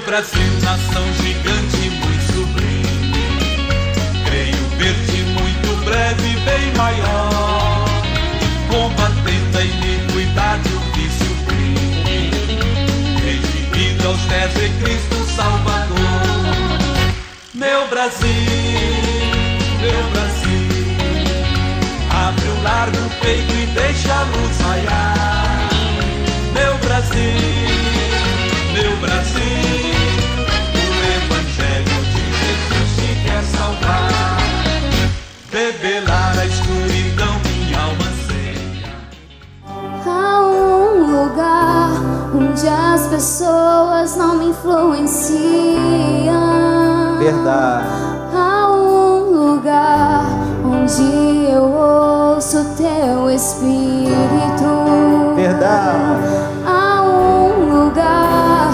Brasil, nação gigante, muito sublime, creio ver-te muito breve, bem maior, combatendo a iniquidade, o vício, o crime, redimindo aos pés de Cristo Salvador. Meu Brasil, abre o largo peito e deixa a luz raiar. Meu Brasil, o Evangelho de Jesus te quer salvar, revelar a escuridão, minha alma anseia. Há um lugar onde as pessoas não me influenciam. Verdade. Há um lugar onde eu ouço teu Espírito. Verdade. Há um lugar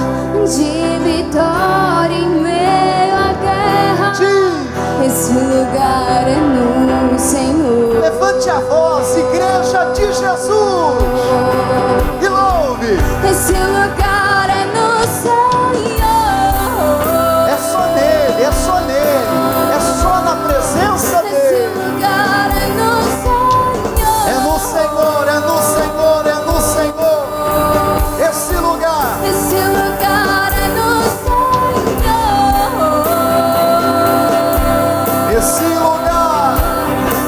de vitória em meio à guerra. Sim. Esse lugar é no Senhor. Levante a voz, Igreja de Jesus, e louve. Esse lugar é no Senhor. É só nele, é só nele, é só na presença Esse dele. lugar é no Senhor. É no Senhor, é no Senhor, é no Senhor. Esse lugar. Esse lugar é no Senhor. Esse lugar.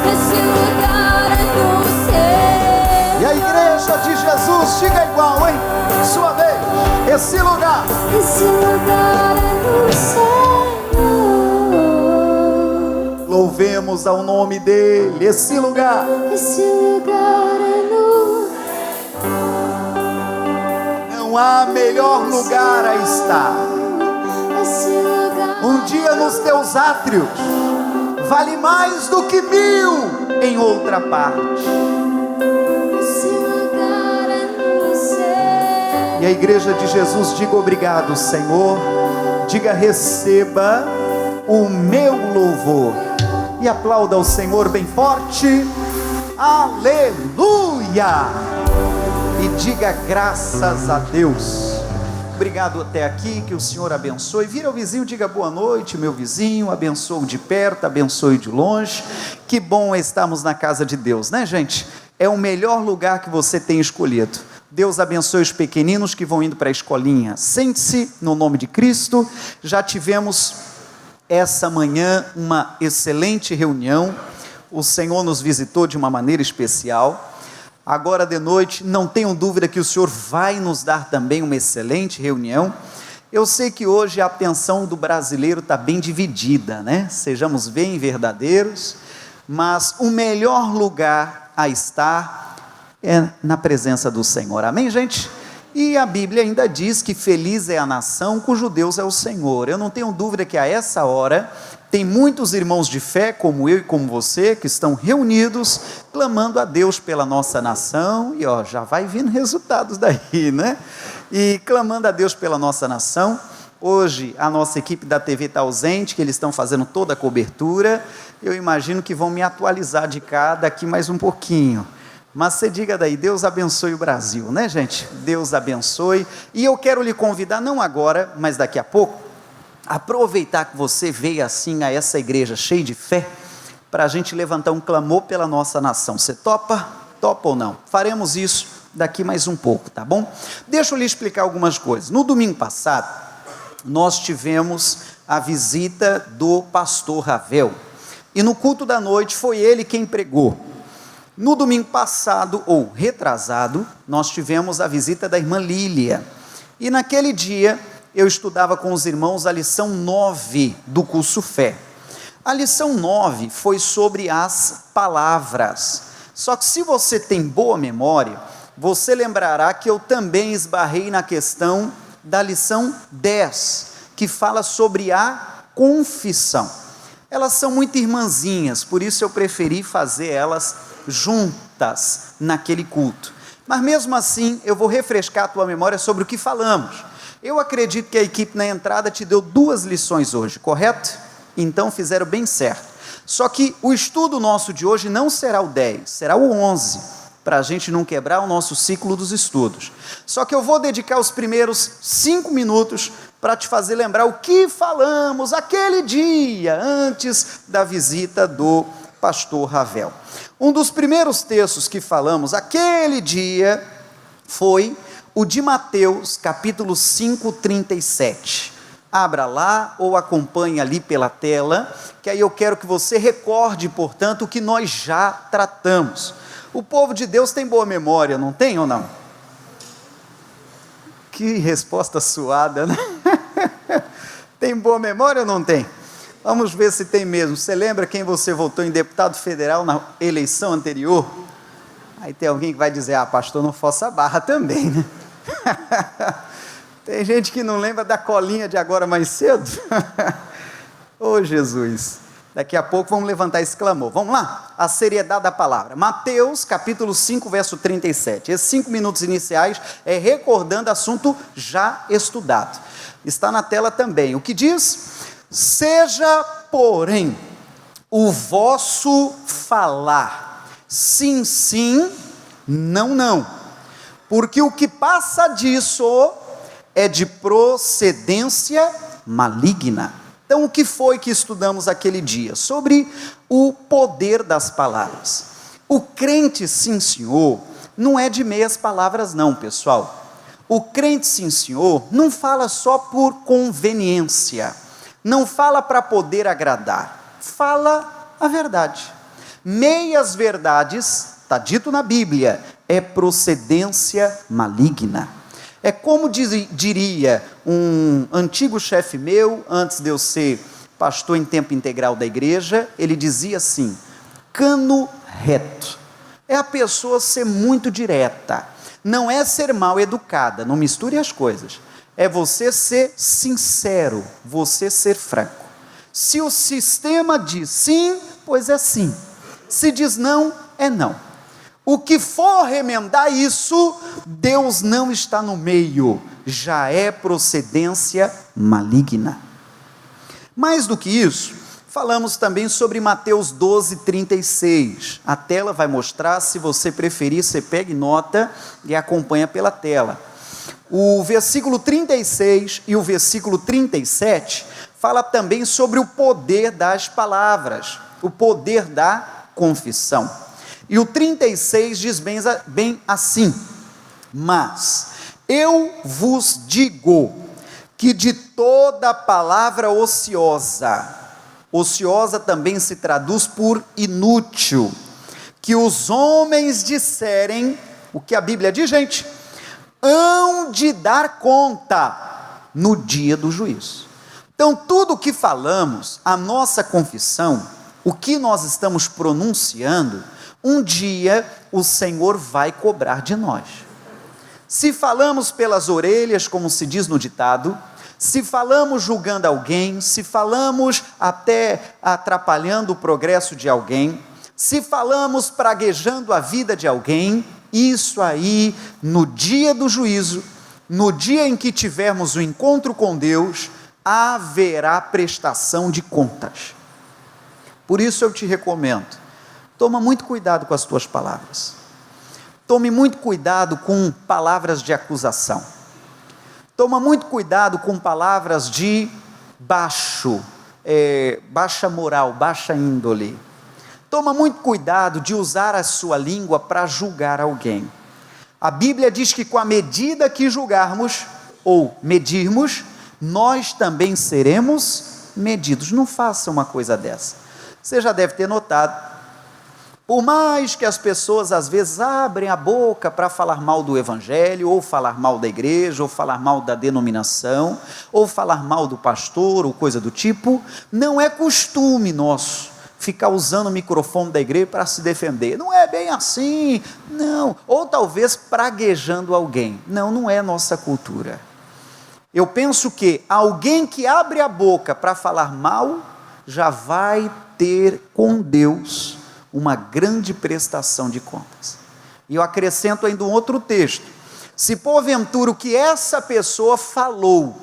Esse lugar é no Senhor. E a Igreja de Jesus, diga igual, hein? Sua vez. Esse lugar. Esse lugar é no Senhor. Louvemos ao nome dele. Esse lugar. Esse lugar é no. Não há melhor lugar a estar. Esse lugar. Um dia nos teus átrios vale mais do que 1000 em outra parte. Esse lugar é no Senhor. E a Igreja de Jesus diga obrigado, Senhor. Diga receba o meu louvor. E aplauda o Senhor bem forte. Aleluia! E diga graças a Deus. Obrigado até aqui, que o Senhor abençoe. Vira o vizinho, diga boa noite, meu vizinho. Abençoe de perto, abençoe de longe. Que bom estarmos na casa de Deus, né, gente? É o melhor lugar que você tem escolhido. Deus abençoe os pequeninos que vão indo para a escolinha. Sente-se no nome de Cristo. Já tivemos essa manhã uma excelente reunião. O Senhor nos visitou de uma maneira especial. Agora de noite, não tenho dúvida que o Senhor vai nos dar também uma excelente reunião. Eu sei que hoje a atenção do brasileiro está bem dividida, né? Sejamos bem verdadeiros, mas o melhor lugar a estar é na presença do Senhor, amém, gente? E a Bíblia ainda diz que feliz é a nação cujo Deus é o Senhor. Eu não tenho dúvida que a essa hora tem muitos irmãos de fé, como eu e como você, que estão reunidos, clamando a Deus pela nossa nação, e ó, já vai vindo resultados daí, né? E clamando a Deus pela nossa nação. Hoje a nossa equipe da TV está ausente, que eles estão fazendo toda a cobertura. Eu imagino que vão me atualizar de cá daqui mais um pouquinho. Mas você diga daí, Deus abençoe o Brasil, né, gente? Deus abençoe. E eu quero lhe convidar, não agora, mas daqui a pouco, aproveitar que você veio assim a essa igreja cheia de fé, para a gente levantar um clamor pela nossa nação. Você topa? Topa ou não? Faremos isso daqui mais um pouco, tá bom? Deixa eu lhe explicar algumas coisas. No domingo passado, nós tivemos a visita do pastor Ravel, e no culto da noite foi ele quem pregou. No domingo passado, ou retrasado, nós tivemos a visita da irmã Lília, e naquele dia eu estudava com os irmãos a lição 9 do curso Fé. A lição 9 foi sobre as palavras, só que se você tem boa memória, você lembrará que eu também esbarrei na questão da lição 10, que fala sobre a confissão. Elas são muito irmãzinhas, por isso eu preferi fazer elas juntas naquele culto. Mas mesmo assim, eu vou refrescar a tua memória sobre o que falamos. Eu acredito que a equipe na entrada te deu 2 lições hoje, correto? Então fizeram bem certo. Só que o estudo nosso de hoje não será o 10, será o 11, para a gente não quebrar o nosso ciclo dos estudos. Só que eu vou dedicar os primeiros 5 minutos para te fazer lembrar o que falamos aquele dia, antes da visita do pastor Ravel. Um dos primeiros textos que falamos aquele dia foi o de Mateus, capítulo 5, 37. Abra lá ou acompanhe ali pela tela, que aí eu quero que você recorde, portanto, o que nós já tratamos. O povo de Deus tem boa memória, não tem ou não? Que resposta suada, né? Tem boa memória ou não tem? Vamos ver se tem mesmo. Você lembra quem você votou em deputado federal na eleição anterior? Aí tem alguém que vai dizer, pastor, não força a barra também, né? Tem gente que não lembra da colinha de agora mais cedo? Ô Jesus, daqui a pouco vamos levantar esse clamor. Vamos lá? A seriedade da palavra. Mateus, capítulo 5, verso 37. Esses 5 minutos iniciais é recordando assunto já estudado. Está na tela também. O que diz? Seja, porém, o vosso falar, sim, sim, não, não. Porque o que passa disso é de procedência maligna. Então, o que foi que estudamos aquele dia? Sobre o poder das palavras. O crente, sim, senhor, não é de meias palavras, não, pessoal. O crente, sim, senhor, não fala só por conveniência, não fala para poder agradar, fala a verdade. Meias verdades, está dito na Bíblia, é procedência maligna. É como diria um antigo chefe meu, antes de eu ser pastor em tempo integral da igreja, ele dizia assim, cano reto. É a pessoa ser muito direta, não é ser mal educada, não misture as coisas. É você ser sincero, você ser franco. Se o sistema diz sim, pois é sim. Se diz não, é não. O que for remendar isso, Deus não está no meio, já é procedência maligna. Mais do que isso, falamos também sobre Mateus 12, 36. A tela vai mostrar, se você preferir, você pegue nota e acompanha pela tela. O versículo 36 e o versículo 37 fala também sobre o poder das palavras, o poder da confissão. E o 36 diz bem assim, mas eu vos digo que de toda palavra ociosa, ociosa também se traduz por inútil, que os homens disserem, o que a Bíblia diz, gente? Hão de dar conta no dia do juízo. Então, tudo o que falamos, a nossa confissão, o que nós estamos pronunciando, um dia o Senhor vai cobrar de nós. Se falamos pelas orelhas, como se diz no ditado, se falamos julgando alguém, se falamos até atrapalhando o progresso de alguém, se falamos praguejando a vida de alguém, isso aí, no dia do juízo, no dia em que tivermos o encontro com Deus, haverá prestação de contas. Por isso eu te recomendo, toma muito cuidado com as tuas palavras. Tome muito cuidado com palavras de acusação. Toma muito cuidado com palavras de baixa moral, baixa índole. Toma muito cuidado de usar a sua língua para julgar alguém. A Bíblia diz que com a medida que julgarmos ou medirmos, nós também seremos medidos. Não faça uma coisa dessa. Você já deve ter notado, por mais que as pessoas às vezes abrem a boca para falar mal do evangelho, ou falar mal da igreja, ou falar mal da denominação, ou falar mal do pastor, ou coisa do tipo, não é costume nosso ficar usando o microfone da igreja para se defender. Não é bem assim, não. Ou talvez praguejando alguém. Não, não é nossa cultura. Eu penso que alguém que abre a boca para falar mal, já vai ter com Deus uma grande prestação de contas. E eu acrescento ainda um outro texto. Se porventura o que essa pessoa falou,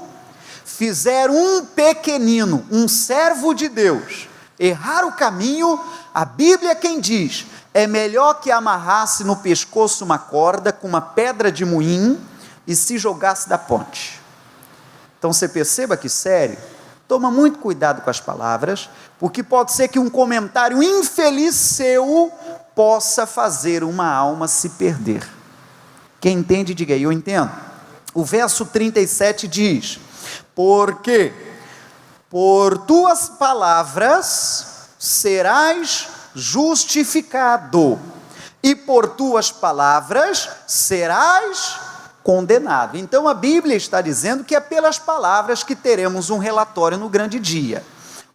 fizer um pequenino, um servo de Deus, errar o caminho, a Bíblia é quem diz, é melhor que amarrasse no pescoço uma corda com uma pedra de moinho e se jogasse da ponte. Então você perceba que sério, toma muito cuidado com as palavras, porque pode ser que um comentário infeliz seu possa fazer uma alma se perder. Quem entende, diga aí, eu entendo. O verso 37 diz: porque por tuas palavras serás justificado, e por tuas palavras serás condenado. Então a Bíblia está dizendo que é pelas palavras que teremos um relatório no grande dia.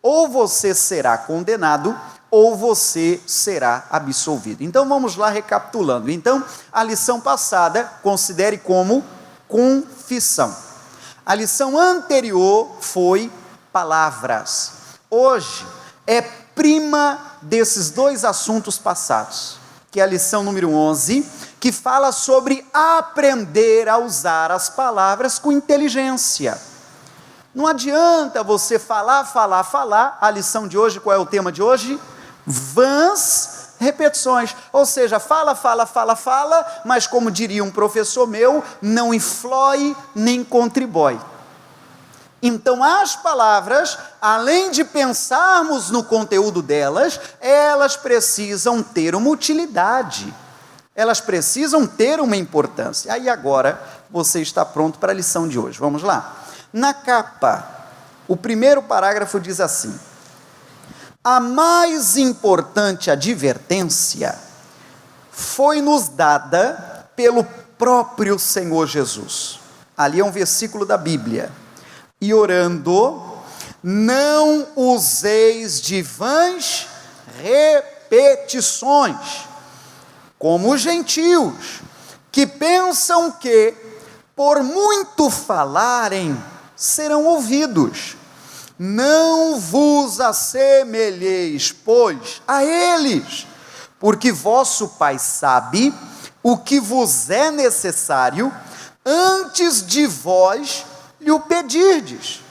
Ou você será condenado, ou você será absolvido. Então vamos lá recapitulando. Então a lição passada considere como confissão. A lição anterior foi palavras. Hoje é prima desses dois assuntos passados, que é a lição número 11, que fala sobre aprender a usar as palavras com inteligência. Não adianta você falar. A lição de hoje, qual é o tema de hoje? Vãs repetições. Ou seja, fala, mas como diria um professor meu, não influi nem contribui. Então as palavras, além de pensarmos no conteúdo delas, elas precisam ter uma utilidade, elas precisam ter uma importância. Aí agora você está pronto para a lição de hoje, vamos lá? Na capa, o primeiro parágrafo diz assim: a mais importante advertência foi-nos dada pelo próprio Senhor Jesus. Ali é um versículo da Bíblia. E orando, não useis de vãs repetições, como os gentios, que pensam que, por muito falarem, serão ouvidos. Não vos assemelheis, pois, a eles, porque vosso Pai sabe o que vos é necessário, antes de vós lhe o pedirdes.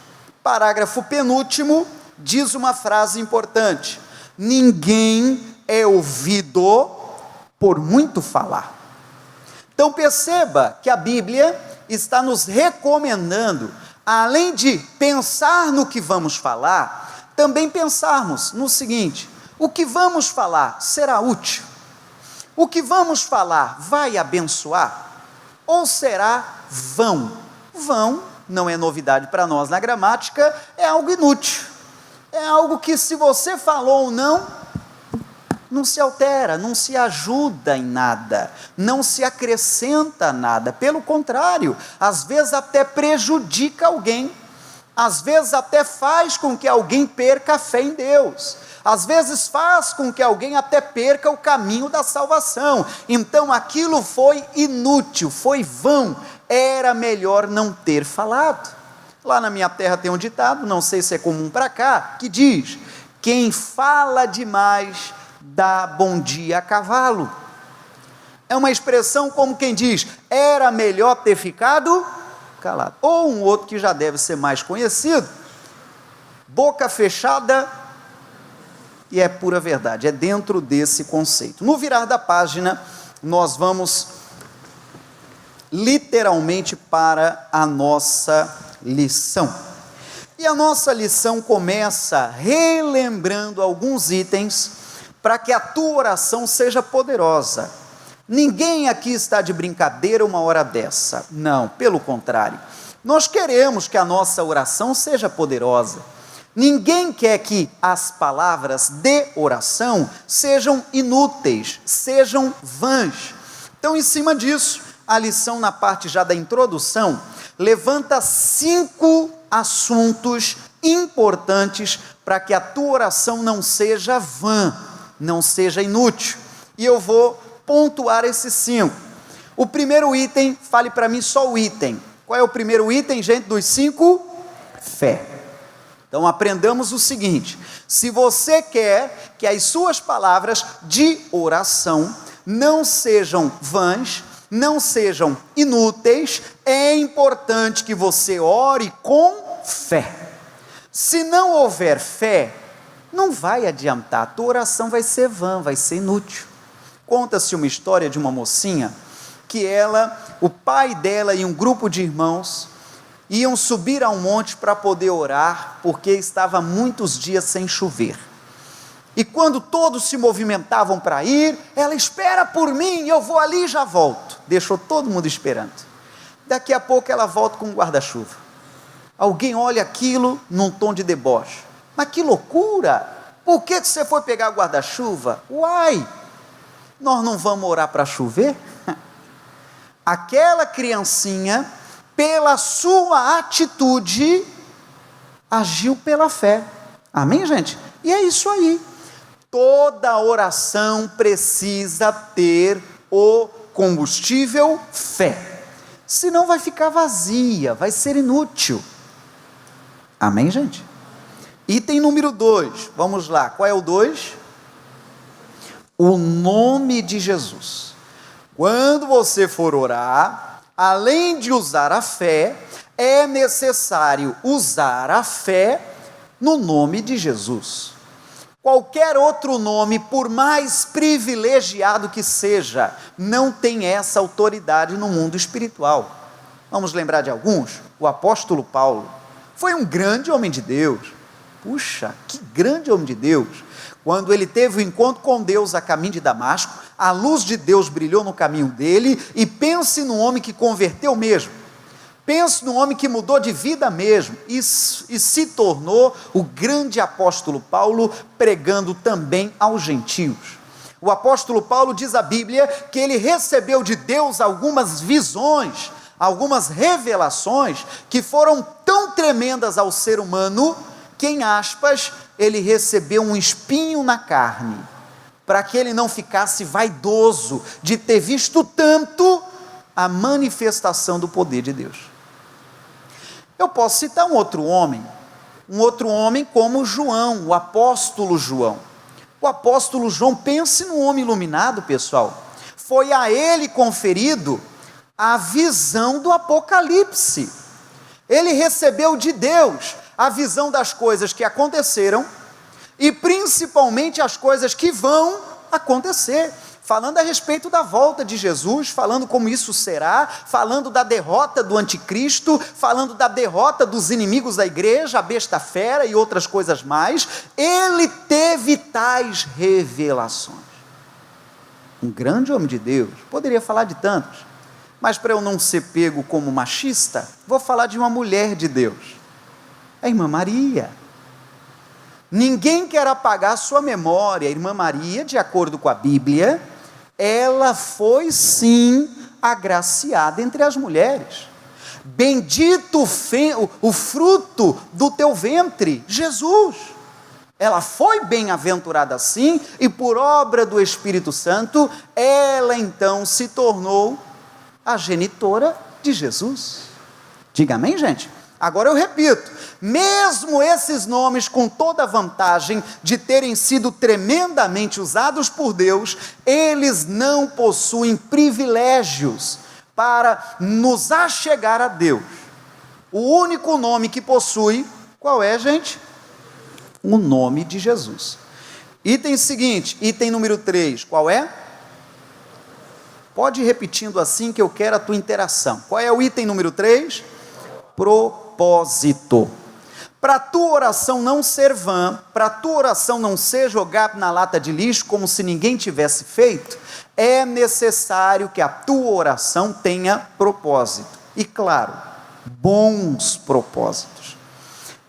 Parágrafo penúltimo diz uma frase importante: ninguém é ouvido por muito falar. Então perceba que a Bíblia está nos recomendando, além de pensar no que vamos falar, também pensarmos no seguinte: o que vamos falar será útil? O que vamos falar vai abençoar? Ou será vão? Vão não é novidade para nós na gramática, é algo inútil, é algo que, se você falou ou não, não se altera, não se ajuda em nada, não se acrescenta nada, pelo contrário, às vezes até prejudica alguém, às vezes até faz com que alguém perca a fé em Deus, às vezes faz com que alguém até perca o caminho da salvação. Então aquilo foi inútil, foi vão, era melhor não ter falado. Lá na minha terra tem um ditado, não sei se é comum para cá, que diz: quem fala demais dá bom dia a cavalo. É uma expressão como quem diz: era melhor ter ficado calado. Ou um outro que já deve ser mais conhecido: boca fechada, e é pura verdade, é dentro desse conceito. No virar da página, nós vamos literalmente para a nossa lição. E a nossa lição começa relembrando alguns itens para que a tua oração seja poderosa. Ninguém aqui está de brincadeira uma hora dessa. Não, pelo contrário. Nós queremos que a nossa oração seja poderosa. Ninguém quer que as palavras de oração sejam inúteis, sejam vãs. Então, em cima disso, a lição, na parte já da introdução, levanta 5 assuntos importantes para que a tua oração não seja vã, não seja inútil. E eu vou pontuar esses 5. O primeiro item, fale para mim só o item. Qual é o primeiro item, gente, dos 5? Fé. Então aprendamos o seguinte: se você quer que as suas palavras de oração não sejam vãs, não sejam inúteis, é importante que você ore com fé. Se não houver fé, não vai adiantar, a tua oração vai ser vã, vai ser inútil. Conta-se uma história de uma mocinha, que o pai dela e um grupo de irmãos, iam subir ao monte para poder orar, porque estava muitos dias sem chover. E quando todos se movimentavam para ir, ela: espera por mim, eu vou ali e já volto. Deixou todo mundo esperando. Daqui a pouco ela volta com um guarda-chuva. Alguém olha aquilo num tom de deboche: mas que loucura, por que você foi pegar o guarda-chuva? Uai, nós não vamos orar para chover? Aquela criancinha, pela sua atitude, agiu pela fé. Amém, gente? E é isso aí. Toda oração precisa ter o combustível fé, senão vai ficar vazia, vai ser inútil. Amém, gente? Item número 2, vamos lá, qual é o 2? O nome de Jesus. Quando você for orar, além de usar a fé, é necessário usar a fé no nome de Jesus. Qualquer outro nome, por mais privilegiado que seja, não tem essa autoridade no mundo espiritual. Vamos lembrar de alguns? O apóstolo Paulo foi um grande homem de Deus. Puxa, que grande homem de Deus! Quando ele teve o encontro com Deus a caminho de Damasco, a luz de Deus brilhou no caminho dele, e pense num homem que converteu mesmo. Pense num homem que mudou de vida mesmo, e se tornou o grande apóstolo Paulo, pregando também aos gentios. O apóstolo Paulo, diz a Bíblia, que ele recebeu de Deus algumas visões, algumas revelações, que foram tão tremendas ao ser humano, que, em aspas, ele recebeu um espinho na carne, para que ele não ficasse vaidoso de ter visto tanto a manifestação do poder de Deus. Eu posso citar um outro homem como João, o apóstolo João. O apóstolo João, pense num homem iluminado, pessoal. Foi a ele conferido a visão do Apocalipse. Ele recebeu de Deus a visão das coisas que aconteceram e principalmente as coisas que vão acontecer, falando a respeito da volta de Jesus, falando como isso será, falando da derrota do anticristo, falando da derrota dos inimigos da igreja, a besta fera e outras coisas mais. Ele teve tais revelações. Um grande homem de Deus. Poderia falar de tantos, mas para eu não ser pego como machista, vou falar de uma mulher de Deus, a irmã Maria. Ninguém quer apagar a sua memória. A irmã Maria, de acordo com a Bíblia, ela foi sim agraciada entre as mulheres. Bendito o fruto do teu ventre, Jesus. Ela foi bem-aventurada sim, e por obra do Espírito Santo, ela então se tornou a genitora de Jesus. Diga amém, gente? Agora eu repito, mesmo esses nomes com toda a vantagem de terem sido tremendamente usados por Deus, eles não possuem privilégios para nos achegar a Deus. O único nome que possui, qual é, gente? O nome de Jesus. Item seguinte, item número 3, qual é? Pode ir repetindo assim que eu quero a tua interação. Qual é o item número 3? Propósito. Para a tua oração não ser vã, para a tua oração não ser jogada na lata de lixo como se ninguém tivesse feito, é necessário que a tua oração tenha propósito. E claro, bons propósitos.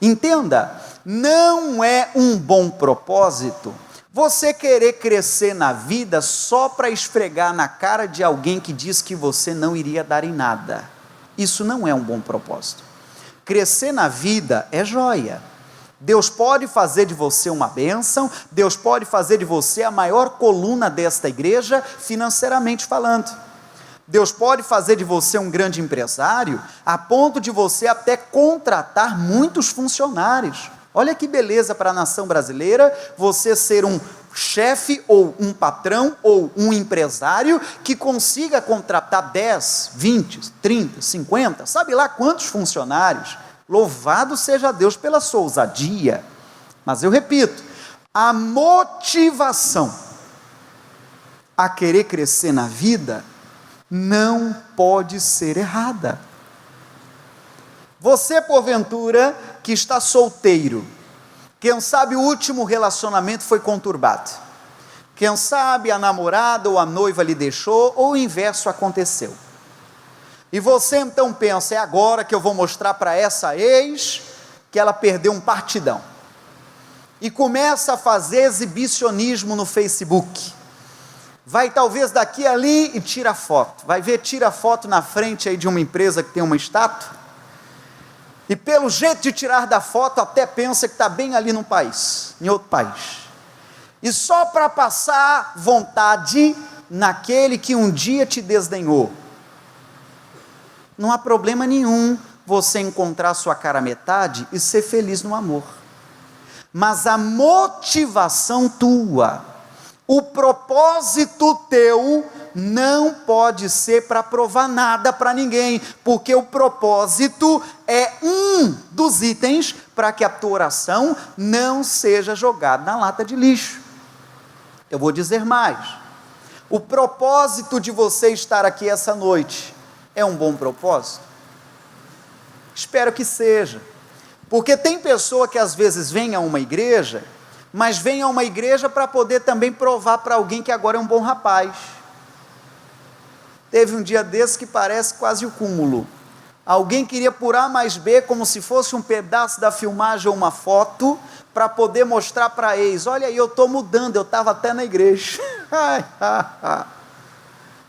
Entenda, não é um bom propósito você querer crescer na vida só para esfregar na cara de alguém que diz que você não iria dar em nada. Isso não é um bom propósito. Crescer na vida é joia. Deus pode fazer de você uma bênção, Deus pode fazer de você a maior coluna desta igreja, financeiramente falando. Deus pode fazer de você um grande empresário, a ponto de você até contratar muitos funcionários. Olha que beleza para a nação brasileira, você ser um chefe ou um patrão ou um empresário que consiga contratar 10, 20, 30, 50, sabe lá quantos funcionários. Louvado seja Deus pela sua ousadia. Mas eu repito, a motivação a querer crescer na vida não pode ser errada. Você, porventura, que está solteiro, quem sabe o último relacionamento foi conturbado, quem sabe a namorada ou a noiva lhe deixou, ou o inverso aconteceu, e você então pensa, é agora que eu vou mostrar para essa ex, que ela perdeu um partidão, e começa a fazer exibicionismo no Facebook, vai talvez daqui ali e tira foto, vai ver, tira foto na frente aí de uma empresa que tem uma estátua, e pelo jeito de tirar da foto, até pensa que está bem ali num país, em outro país, e só para passar vontade naquele que um dia te desdenhou. Não há problema nenhum você encontrar sua cara metade e ser feliz no amor, mas a motivação tua, o propósito teu, não pode ser para provar nada para ninguém, porque o propósito é um dos itens para que a tua oração não seja jogada na lata de lixo. Eu vou dizer mais, o propósito de você estar aqui essa noite, é um bom propósito? Espero que seja, porque tem pessoa que às vezes vem a uma igreja, mas vem a uma igreja para poder também provar para alguém que agora é um bom rapaz. Teve um dia desse que parece quase o cúmulo, alguém queria por A mais B, como se fosse um pedaço da filmagem ou uma foto, para poder mostrar para a ex, olha aí, eu estou mudando, eu estava até na igreja,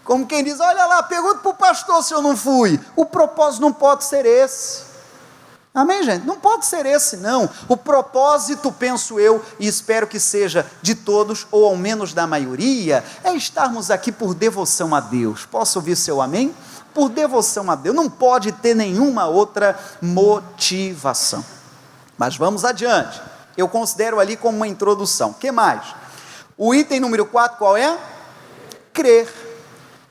como quem diz, olha lá, pergunta para o pastor se eu não fui. O propósito não pode ser esse, amém, gente? Não pode ser esse, não. O propósito, penso eu, e espero que seja de todos, ou ao menos da maioria, é estarmos aqui por devoção a Deus. Posso ouvir seu amém? Por devoção a Deus, não pode ter nenhuma outra motivação. Mas vamos adiante, eu considero ali como uma introdução. O que mais? O item número 4, qual é? Crer.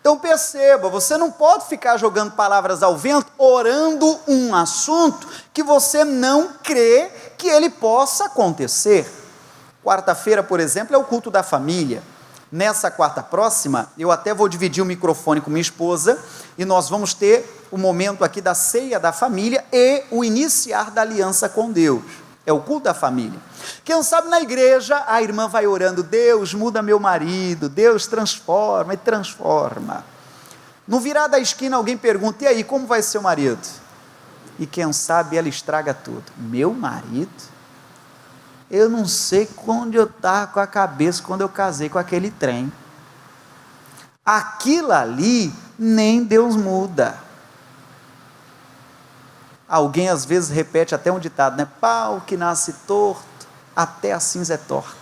Então perceba, você não pode ficar jogando palavras ao vento, orando um assunto que você não crê que ele possa acontecer. Quarta-feira, por exemplo, é o culto da família. Nessa quarta próxima, eu até vou dividir o microfone com minha esposa, e nós vamos ter o momento aqui da ceia da família, e o iniciar da aliança com Deus, é o culto da família. Quem sabe na igreja, a irmã vai orando, Deus muda meu marido, Deus transforma e transforma. No virar da esquina alguém pergunta, e aí, como vai ser o marido? E quem sabe ela estraga tudo, meu marido? Eu não sei onde eu estava com a cabeça quando eu casei com aquele trem, aquilo ali, nem Deus muda. Alguém às vezes repete até um ditado, né? Pau que nasce torto, até a cinza é torta.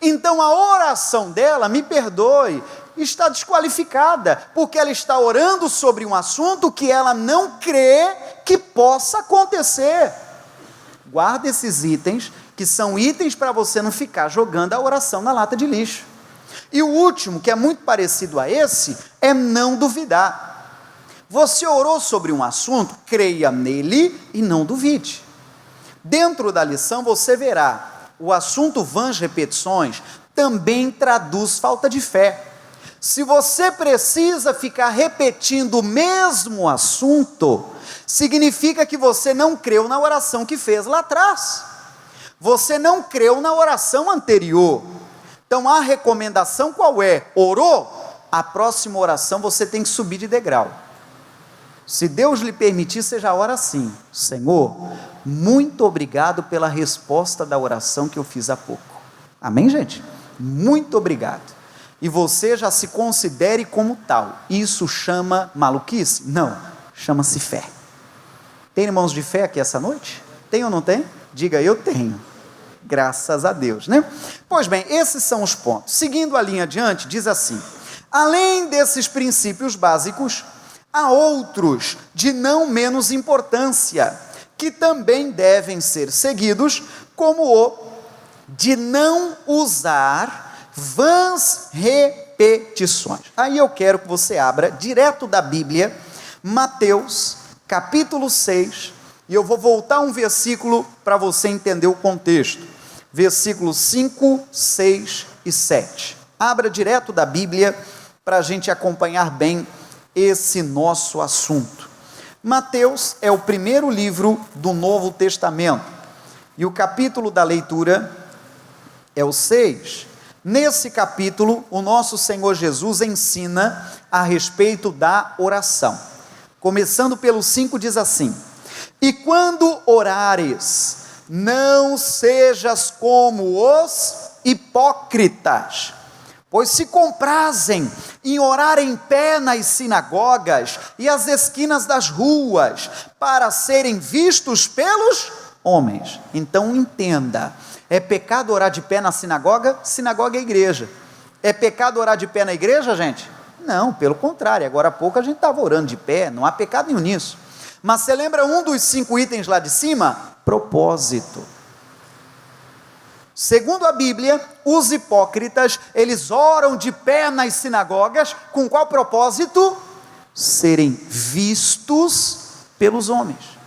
Então a oração dela, me perdoe, está desqualificada, porque ela está orando sobre um assunto que ela não crê que possa acontecer. Guarda esses itens, que são itens para você não ficar jogando a oração na lata de lixo. E o último, que é muito parecido a esse, é não duvidar. Você orou sobre um assunto, creia nele e não duvide. Dentro da lição você verá, o assunto vãs repetições também traduz falta de fé. Se você precisa ficar repetindo o mesmo assunto, significa que você não creu na oração que fez lá atrás. Você não creu na oração anterior. Então a recomendação qual é? Orou? A próxima oração você tem que subir de degrau. Se Deus lhe permitir, seja a hora sim. Senhor, muito obrigado pela resposta da oração que eu fiz há pouco. Amém, gente? Muito obrigado. E você já se considere como tal. Isso chama maluquice? Não, chama-se fé. Tem irmãos de fé aqui essa noite? Tem ou não tem? Diga, eu tenho. Graças a Deus, né? Pois bem, esses são os pontos. Seguindo a linha adiante, diz assim: além desses princípios básicos, há outros de não menos importância, que também devem ser seguidos, como o de não usar vãs repetições. Aí eu quero que você abra direto da Bíblia, Mateus, capítulo 6, e eu vou voltar um versículo para você entender o contexto. Versículos 5, 6 e 7. Abra direto da Bíblia, para a gente acompanhar bem esse nosso assunto. Mateus é o primeiro livro do Novo Testamento, e o capítulo da leitura é o 6. Nesse capítulo, o nosso Senhor Jesus ensina a respeito da oração. Começando pelo 5, diz assim: e quando orares, não sejas como os hipócritas, pois se comprazem em orar em pé nas sinagogas e às esquinas das ruas, para serem vistos pelos homens. Então entenda, é pecado orar de pé na sinagoga? Sinagoga é igreja. É pecado orar de pé na igreja, gente? Não, pelo contrário, agora há pouco a gente estava orando de pé, não há pecado nenhum nisso. Mas você lembra um dos 5 itens lá de cima? Propósito. Segundo a Bíblia, os hipócritas, eles oram de pé nas sinagogas, com qual propósito? Serem vistos pelos homens.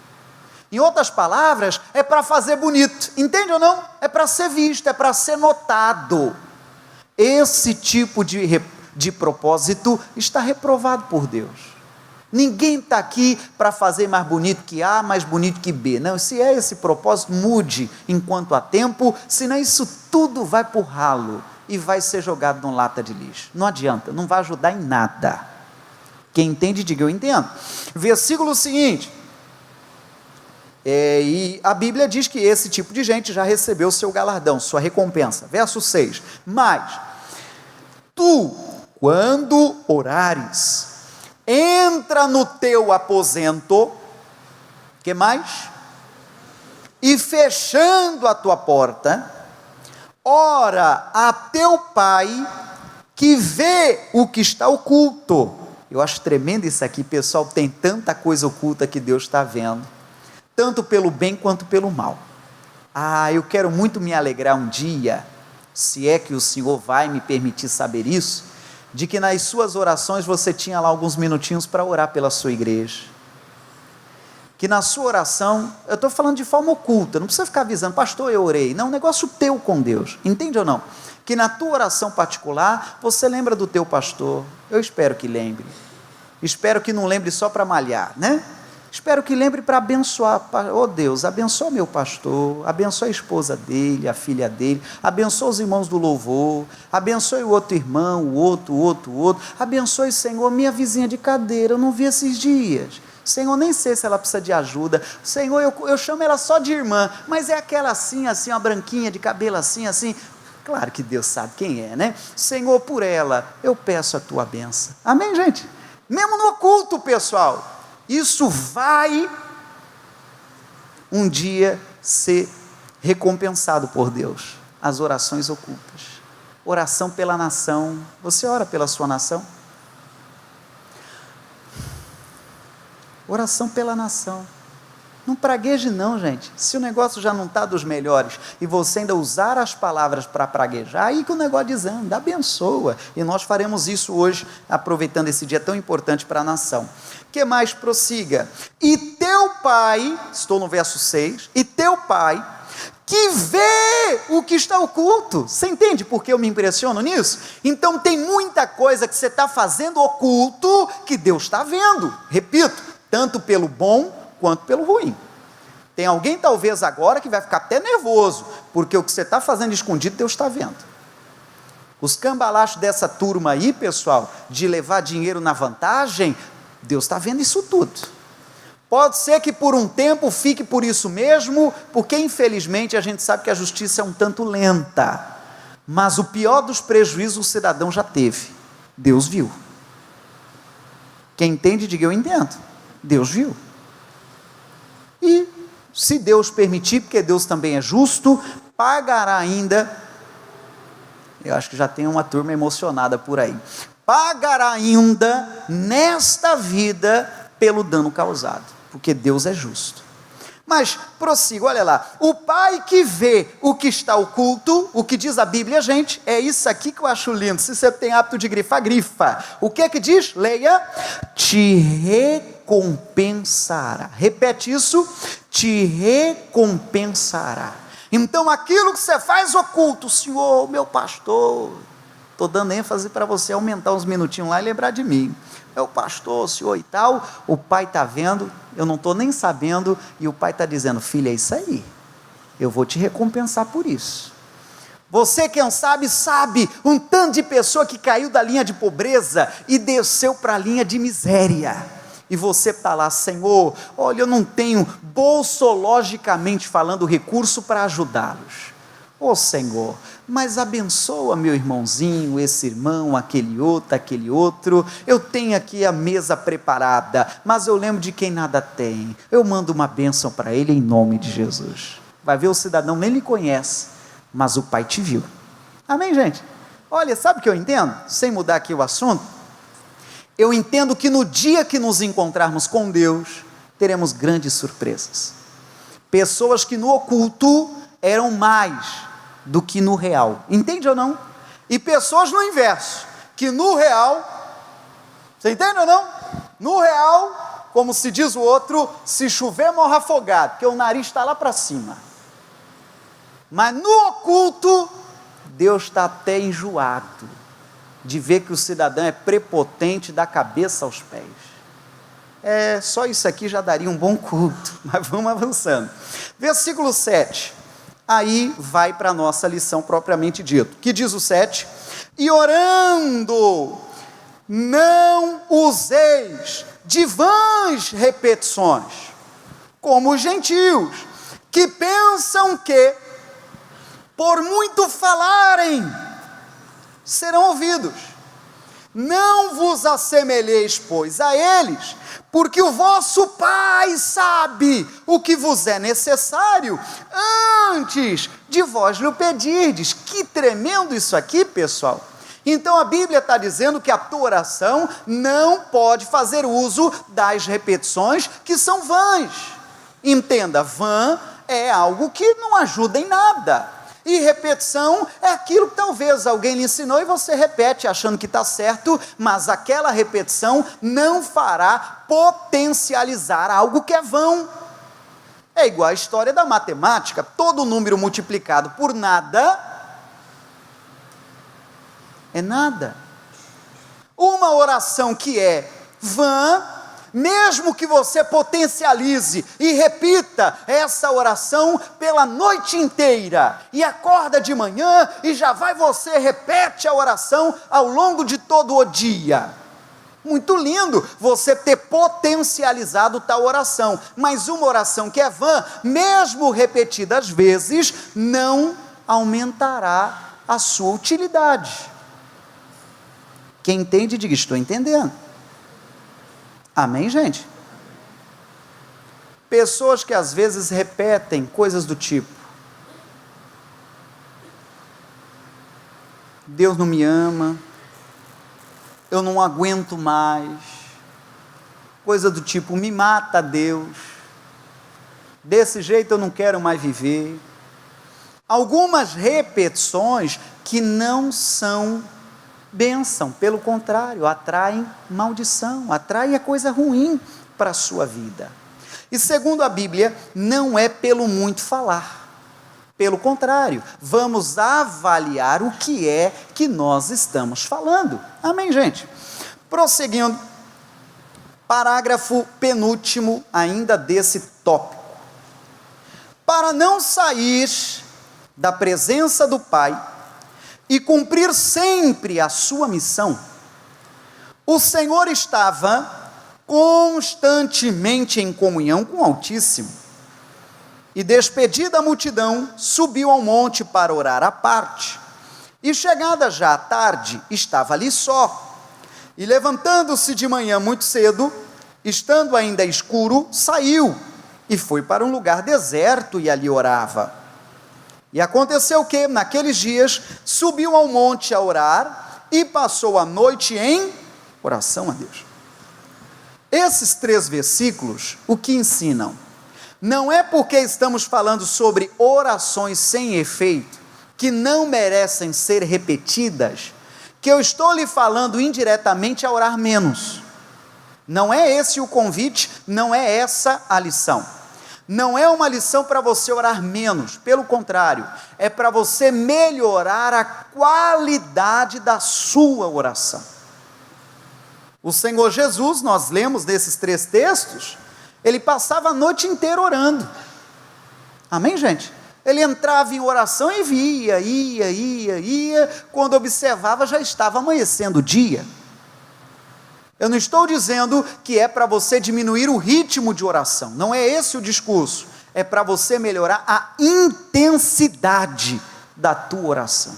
Em outras palavras, é para fazer bonito, entende ou não? É para ser visto, é para ser notado. Esse tipo de propósito está reprovado por Deus. Ninguém está aqui para fazer mais bonito que A, mais bonito que B. Não, se é esse propósito, mude enquanto há tempo, senão isso tudo vai para o ralo e vai ser jogado numa lata de lixo. Não adianta, não vai ajudar em nada. Quem entende, diga eu entendo. Versículo seguinte, e a Bíblia diz que esse tipo de gente já recebeu o seu galardão, sua recompensa. Verso 6, mas tu, quando orares, entra no teu aposento, que mais? E fechando a tua porta, ora a teu pai, que vê o que está oculto. Eu acho tremendo isso aqui, pessoal, tem tanta coisa oculta que Deus está vendo, tanto pelo bem quanto pelo mal. Eu quero muito me alegrar um dia, se é que o Senhor vai me permitir saber isso, de que nas suas orações você tinha lá alguns minutinhos para orar pela sua igreja, que na sua oração, eu estou falando de forma oculta, não precisa ficar avisando, pastor, eu orei, não, um negócio teu com Deus, entende ou não? Que na tua oração particular, você lembra do teu pastor, eu espero que lembre, espero que não lembre só para malhar, né? Espero que lembre para abençoar. Oh Deus, abençoa meu pastor, abençoa a esposa dele, a filha dele, abençoa os irmãos do louvor, abençoe o outro irmão, o outro, abençoe, Senhor, minha vizinha de cadeira, eu não vi esses dias, Senhor, nem sei se ela precisa de ajuda, Senhor, eu chamo ela só de irmã, mas é aquela assim, uma branquinha, de cabelo assim, claro que Deus sabe quem é, né? Senhor, por ela, eu peço a tua bênção, amém, gente? Mesmo no oculto, pessoal, isso vai um dia ser recompensado por Deus. As orações ocultas, oração pela nação. Você ora pela sua nação? Oração pela nação. Não pragueje não, gente. Se o negócio já não está dos melhores e você ainda usar as palavras para praguejar, aí que o negócio desanda, abençoa. E nós faremos isso hoje, aproveitando esse dia tão importante para a nação. Que mais? Prossiga. E teu pai, estou no verso 6, e teu pai, que vê o que está oculto. Você entende por que eu me impressiono nisso? Então tem muita coisa que você está fazendo oculto, que Deus está vendo. Repito, tanto pelo bom quanto pelo ruim. Tem alguém talvez agora que vai ficar até nervoso, porque o que você está fazendo escondido, Deus está vendo. Os cambalachos dessa turma aí, pessoal, de levar dinheiro na vantagem, Deus está vendo isso tudo. Pode ser que por um tempo fique por isso mesmo, porque infelizmente a gente sabe que a justiça é um tanto lenta, mas o pior dos prejuízos o cidadão já teve, Deus viu. Quem entende, diga eu entendo, Deus viu. E se Deus permitir, porque Deus também é justo, pagará ainda, eu acho que já tem uma turma emocionada por aí, pagará ainda nesta vida pelo dano causado, porque Deus é justo. Mas prossiga, olha lá, o pai que vê o que está oculto, o que diz a Bíblia, gente, é isso aqui que eu acho lindo. Se você tem hábito de grifar, grifa. O que é que diz? Leia. Te recompensará. Repete isso. Te recompensará. Então aquilo que você faz oculto, Senhor, meu pastor, Estou dando ênfase para você aumentar uns minutinhos lá e lembrar de mim. É o pastor, o senhor e tal, o pai está vendo, eu não estou nem sabendo, e o pai está dizendo, filha, é isso aí, eu vou te recompensar por isso. Você, quem sabe, um tanto de pessoa que caiu da linha de pobreza e desceu para a linha de miséria, e você está lá, Senhor, olha, eu não tenho, bolsologicamente falando, recurso para ajudá-los. Ô Senhor, mas abençoa meu irmãozinho, esse irmão, aquele outro, eu tenho aqui a mesa preparada, mas eu lembro de quem nada tem, eu mando uma bênção para ele em nome de Jesus. Vai ver, o cidadão nem lhe conhece, mas o pai te viu. Amém, gente? Olha, sabe o que eu entendo? Sem mudar aqui o assunto, eu entendo que no dia que nos encontrarmos com Deus, teremos grandes surpresas. Pessoas que no oculto eram mais do que no real, entende ou não? E pessoas no inverso, que no real, você entende ou não? No real, como se diz o outro, se chover morre afogado, porque o nariz está lá para cima. Mas no oculto, Deus está até enjoado de ver que o cidadão é prepotente da cabeça aos pés. Só isso aqui já daria um bom culto, mas vamos avançando. Versículo 7, aí vai para a nossa lição propriamente dito, que diz o 7, e orando, não useis de vãs repetições, como os gentios, que pensam que, por muito falarem, serão ouvidos. Não vos assemelheis, pois, a eles, porque o vosso Pai sabe o que vos é necessário, antes de vós lhe pedirdes. Que tremendo isso aqui, pessoal. Então a Bíblia está dizendo que a tua oração não pode fazer uso das repetições que são vãs. Entenda, vã é algo que não ajuda em nada. E repetição é aquilo que talvez alguém lhe ensinou e você repete achando que está certo, mas aquela repetição não fará potencializar algo que é vão. É igual a história da matemática, todo número multiplicado por nada é nada. Uma oração que é vã, mesmo que você potencialize e repita essa oração pela noite inteira, e acorda de manhã e já vai você, repete a oração ao longo de todo o dia. Muito lindo você ter potencializado tal oração, mas uma oração que é vã, mesmo repetida às vezes, não aumentará a sua utilidade. Quem entende, diga, estou entendendo. Amém, gente? Pessoas que às vezes repetem coisas do tipo: Deus não me ama, eu não aguento mais, coisa do tipo, me mata Deus, desse jeito eu não quero mais viver. Algumas repetições que não são bênção, pelo contrário, atraem maldição, atraem a coisa ruim para a sua vida. E segundo a Bíblia, não é pelo muito falar, pelo contrário, vamos avaliar o que é que nós estamos falando. Amém, gente? Prosseguindo, parágrafo penúltimo ainda desse tópico. Para não sair da presença do Pai e cumprir sempre a sua missão, o Senhor estava constantemente em comunhão com o Altíssimo, e despedida a multidão, subiu ao monte para orar à parte, e chegada já a tarde, estava ali só, e levantando-se de manhã muito cedo, estando ainda escuro, saiu, e foi para um lugar deserto, e ali orava. E aconteceu que, naqueles dias, subiu ao monte a orar, e passou a noite em oração a Deus. Esses 3 versículos, o que ensinam? Não é porque estamos falando sobre orações sem efeito, que não merecem ser repetidas, que eu estou lhe falando indiretamente a orar menos. Não é esse o convite, não é essa a lição. Não é uma lição para você orar menos, pelo contrário, é para você melhorar a qualidade da sua oração. O Senhor Jesus, nós lemos nesses 3 textos, ele passava a noite inteira orando. Amém, gente? Ele entrava em oração e ia, quando observava já estava amanhecendo o dia. Eu não estou dizendo que é para você diminuir o ritmo de oração, não é esse o discurso, é para você melhorar a intensidade da tua oração.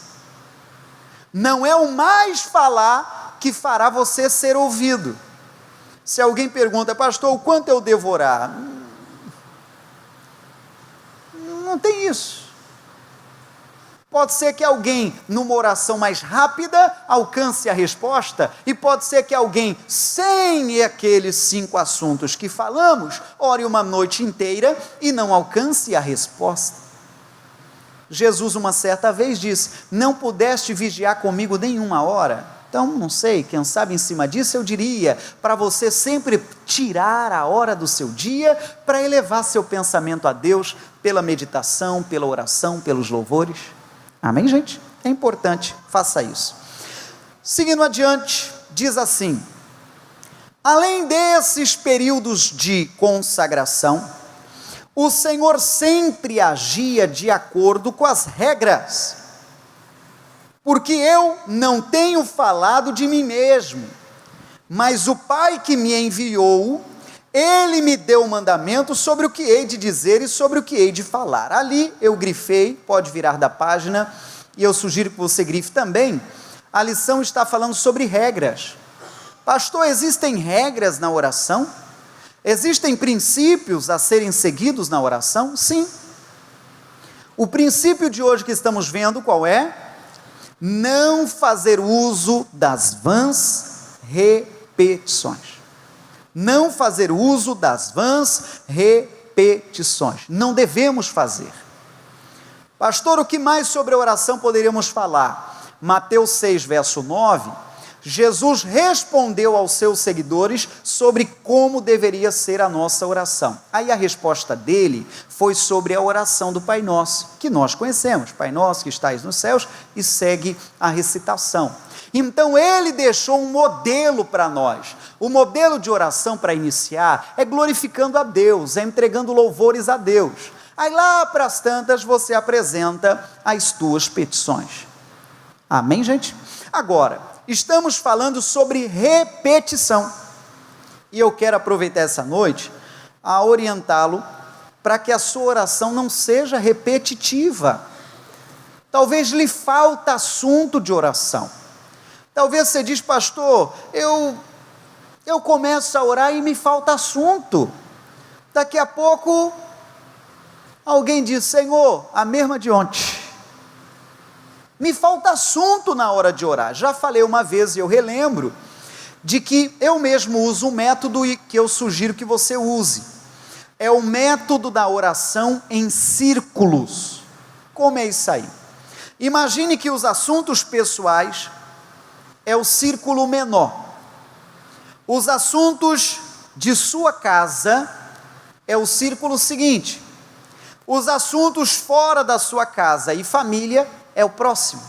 Não é o mais falar que fará você ser ouvido. Se alguém pergunta, pastor, o quanto eu devo orar? Não tem isso. Pode ser que alguém, numa oração mais rápida, alcance a resposta, e pode ser que alguém, sem aqueles 5 assuntos que falamos, ore uma noite inteira e não alcance a resposta. Jesus uma certa vez disse, não pudeste vigiar comigo nenhuma hora? Então, não sei, quem sabe em cima disso eu diria, para você sempre tirar a hora do seu dia, para elevar seu pensamento a Deus, pela meditação, pela oração, pelos louvores. Amém, gente? É importante, faça isso. Seguindo adiante, diz assim, além desses períodos de consagração, o Senhor sempre agia de acordo com as regras, porque eu não tenho falado de mim mesmo, mas o Pai que me enviou, Ele me deu o mandamento sobre o que hei de dizer e sobre o que hei de falar. Ali eu grifei, pode virar da página, e eu sugiro que você grife também, a lição está falando sobre regras. Pastor, existem regras na oração? Existem princípios a serem seguidos na oração? Sim. O princípio de hoje que estamos vendo qual é? Não fazer uso das vãs repetições. Não fazer uso das vãs repetições. Não devemos fazer. Pastor, o que mais sobre a oração poderíamos falar? Mateus 6, verso 9, Jesus respondeu aos seus seguidores sobre como deveria ser a nossa oração. Aí a resposta dele foi sobre a oração do Pai Nosso, que nós conhecemos, Pai Nosso que estais nos céus, e segue a recitação. Então ele deixou um modelo para nós. O modelo de oração para iniciar é glorificando a Deus, é entregando louvores a Deus. Aí lá para as tantas você apresenta as tuas petições. Amém, gente? Agora, estamos falando sobre repetição. E eu quero aproveitar essa noite a orientá-lo para que a sua oração não seja repetitiva. Talvez lhe falta assunto de oração. Talvez você diz, pastor, eu começo a orar e me falta assunto. Daqui a pouco, alguém diz, Senhor, a mesma de ontem. Me falta assunto na hora de orar. Já falei uma vez e eu relembro, de que eu mesmo uso um método e que eu sugiro que você use. É o método da oração em círculos. Como é isso aí? Imagine que os assuntos pessoais é o círculo menor. Os assuntos de sua casa é o círculo seguinte. Os assuntos fora da sua casa e família é o próximo.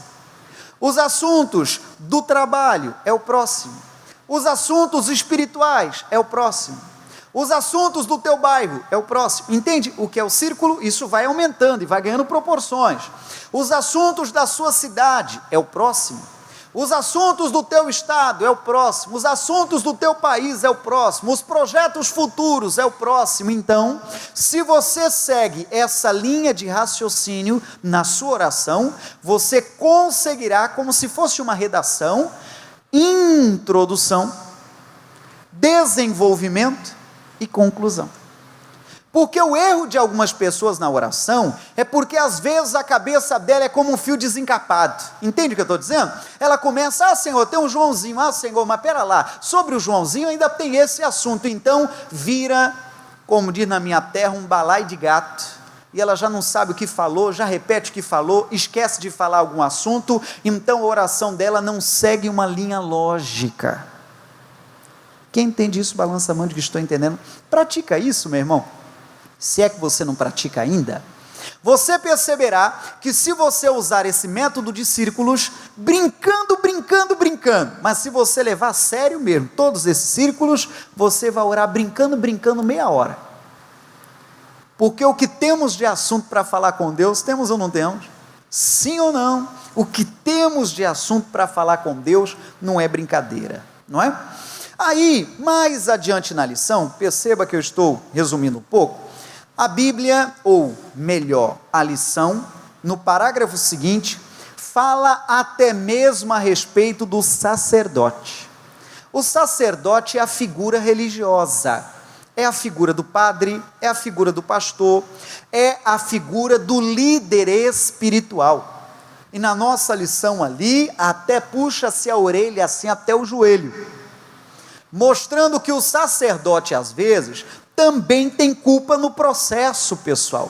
Os assuntos do trabalho é o próximo. Os assuntos espirituais é o próximo. Os assuntos do teu bairro é o próximo. Entende o que é o círculo? Isso vai aumentando e vai ganhando proporções. Os assuntos da sua cidade é o próximo. Os assuntos do teu estado é o próximo, os assuntos do teu país é o próximo, os projetos futuros é o próximo. Então, se você segue essa linha de raciocínio na sua oração, você conseguirá, como se fosse uma redação, introdução, desenvolvimento e conclusão. Porque o erro de algumas pessoas na oração é porque às vezes a cabeça dela é como um fio desencapado. Entende o que eu estou dizendo? Ela começa, Senhor, tem um Joãozinho, Senhor, mas pera lá, sobre o Joãozinho ainda tem esse assunto. Então vira, como diz na minha terra, um balai de gato. E ela já não sabe o que falou, já repete o que falou, esquece de falar algum assunto, então a oração dela não segue uma linha lógica. Quem entende isso, balança a mão de que estou entendendo. Pratica isso, meu irmão. se é que você não pratica ainda, você perceberá que se você usar esse método de círculos, brincando, mas se você levar a sério mesmo todos esses círculos, você vai orar brincando meia hora. Porque o que temos de assunto para falar com Deus, temos ou não temos? Sim ou não? O que temos de assunto para falar com Deus não é brincadeira, não é? Aí, mais adiante na lição, perceba que eu estou resumindo um pouco, a Bíblia, ou melhor, a lição, no parágrafo seguinte, fala até mesmo a respeito do sacerdote. O sacerdote é a figura religiosa, é a figura do padre, é a figura do pastor, é a figura do líder espiritual. E na nossa lição ali, até puxa-se a orelha assim até o joelho, mostrando que o sacerdote às vezes também tem culpa no processo, pessoal,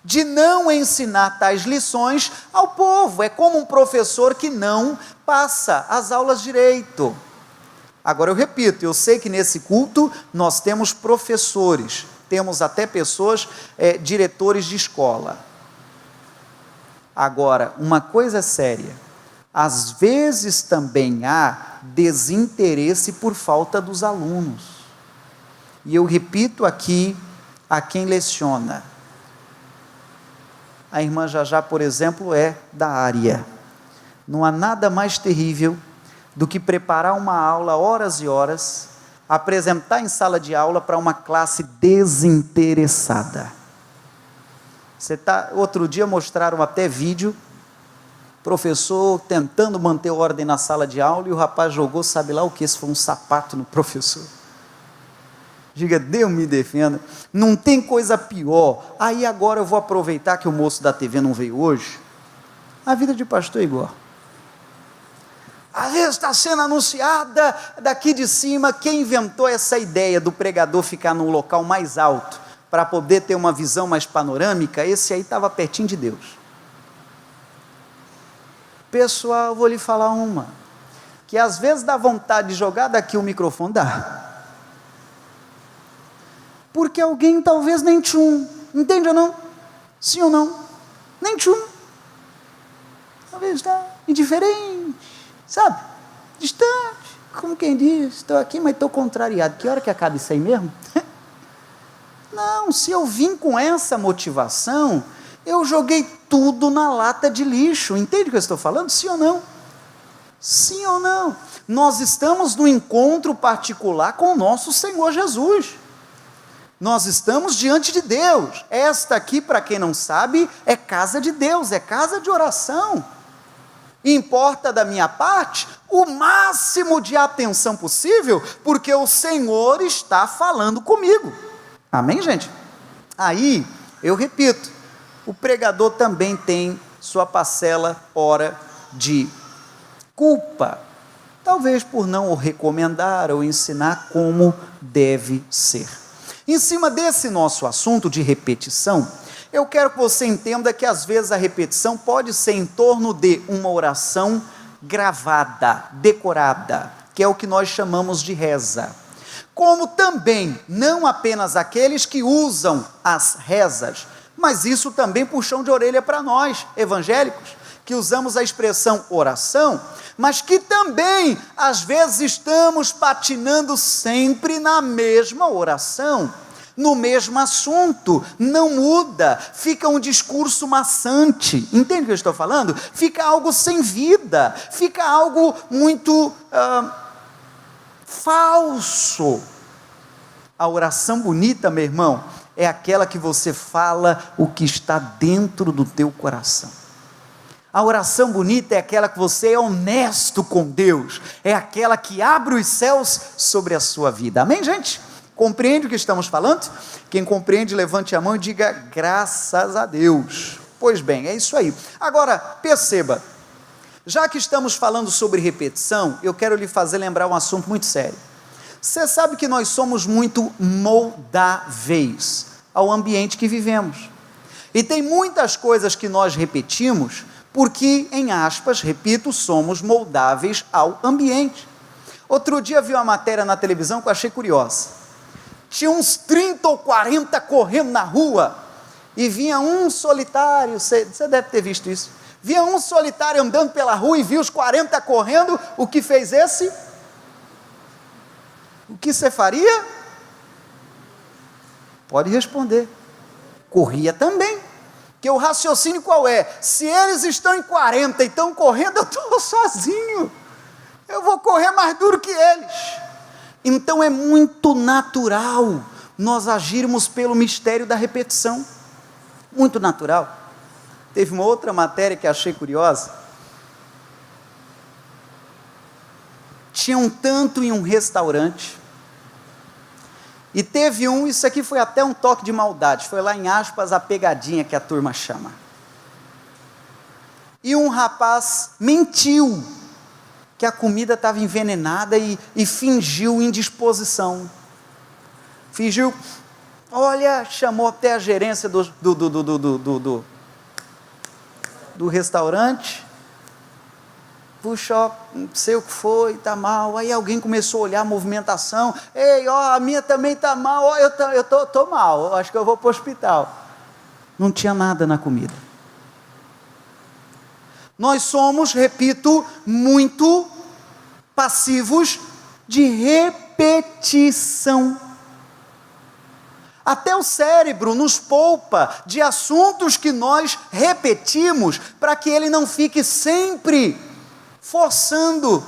de não ensinar tais lições ao povo. É como um professor que não passa as aulas direito. Agora eu repito, eu sei que nesse culto nós temos professores, temos até pessoas, diretores de escola. Agora, uma coisa é séria, às vezes também há desinteresse por falta dos alunos. E eu repito aqui a quem leciona. A irmã Jajá, por exemplo, é da área. Não há nada mais terrível do que preparar uma aula horas e horas, apresentar em sala de aula para uma classe desinteressada. Outro dia mostraram até vídeo, professor tentando manter ordem na sala de aula, e o rapaz jogou, sabe lá o que, esse foi um sapato no professor. Diga, Deus me defenda, não tem coisa pior. Aí agora eu vou aproveitar que o moço da TV não veio hoje, a vida de pastor é igual. Às vezes está sendo anunciada daqui de cima, quem inventou essa ideia do pregador ficar num local mais alto, para poder ter uma visão mais panorâmica, esse aí estava pertinho de Deus. Pessoal, eu vou lhe falar uma, que às vezes dá vontade de jogar daqui o microfone, dá. Porque alguém talvez nem tchum, entende ou não? Sim ou não? Nem tchum. Talvez está indiferente, sabe? Distante, como quem diz, estou aqui, mas estou contrariado. Que hora que acaba isso aí mesmo? Não, se eu vim com essa motivação, eu joguei tudo na lata de lixo. Entende o que eu estou falando? Sim ou não? Sim ou não? Nós estamos no encontro particular com o nosso Senhor Jesus. Nós estamos diante de Deus. Esta aqui, para quem não sabe, é casa de Deus, é casa de oração. Importa da minha parte o máximo de atenção possível, porque o Senhor está falando comigo. Amém, gente? Aí, eu repito, o pregador também tem sua parcela, hora de culpa, talvez por não o recomendar ou ensinar como deve ser. Em cima desse nosso assunto de repetição, eu quero que você entenda que às vezes a repetição pode ser em torno de uma oração gravada, decorada, que é o que nós chamamos de reza. Como também, não apenas aqueles que usam as rezas, mas isso também puxão de orelha para nós, evangélicos, que usamos a expressão oração, mas que também, às vezes, estamos patinando sempre na mesma oração, no mesmo assunto, não muda, fica um discurso maçante, entende o que eu estou falando? Fica algo sem vida, fica algo muito falso. A oração bonita, meu irmão, é aquela que você fala o que está dentro do teu coração. A oração bonita é aquela que você é honesto com Deus, é aquela que abre os céus sobre a sua vida. Amém, gente? Compreende o que estamos falando? Quem compreende, levante a mão e diga graças a Deus. Pois bem, é isso aí. Agora, perceba, já que estamos falando sobre repetição, eu quero lhe fazer lembrar um assunto muito sério. Você sabe que nós somos muito moldáveis ao ambiente que vivemos. E tem muitas coisas que nós repetimos, porque, em aspas, repito, somos moldáveis ao ambiente. Outro dia vi uma matéria na televisão que eu achei curiosa. tinha uns 30 ou 40 correndo na rua, e vinha um solitário, você deve ter visto isso, vinha um solitário andando pela rua e viu os 40 correndo, o que fez esse? O que você faria? Pode responder. Corria também. Porque o raciocínio qual é? Se eles estão em 40 e estão correndo, eu estou sozinho. Eu vou correr mais duro que eles. Então é muito natural nós agirmos pelo mistério da repetição. Muito natural. Teve uma outra matéria que achei curiosa. Tinha um tanto em um restaurante. E teve isso aqui foi até um toque de maldade, foi lá em aspas a pegadinha que a turma chama. E um rapaz mentiu que a comida estava envenenada e fingiu indisposição. Fingiu, olha, chamou até a gerência do restaurante. Puxa, não sei o que foi, está mal. Aí alguém começou a olhar a movimentação. Ei, ó, a minha também está mal. Ó, eu tô mal, eu acho que eu vou para o hospital. Não tinha nada na comida. Nós somos, repito, muito passivos de repetição. Até o cérebro nos poupa de assuntos que nós repetimos para que ele não fique sempre forçando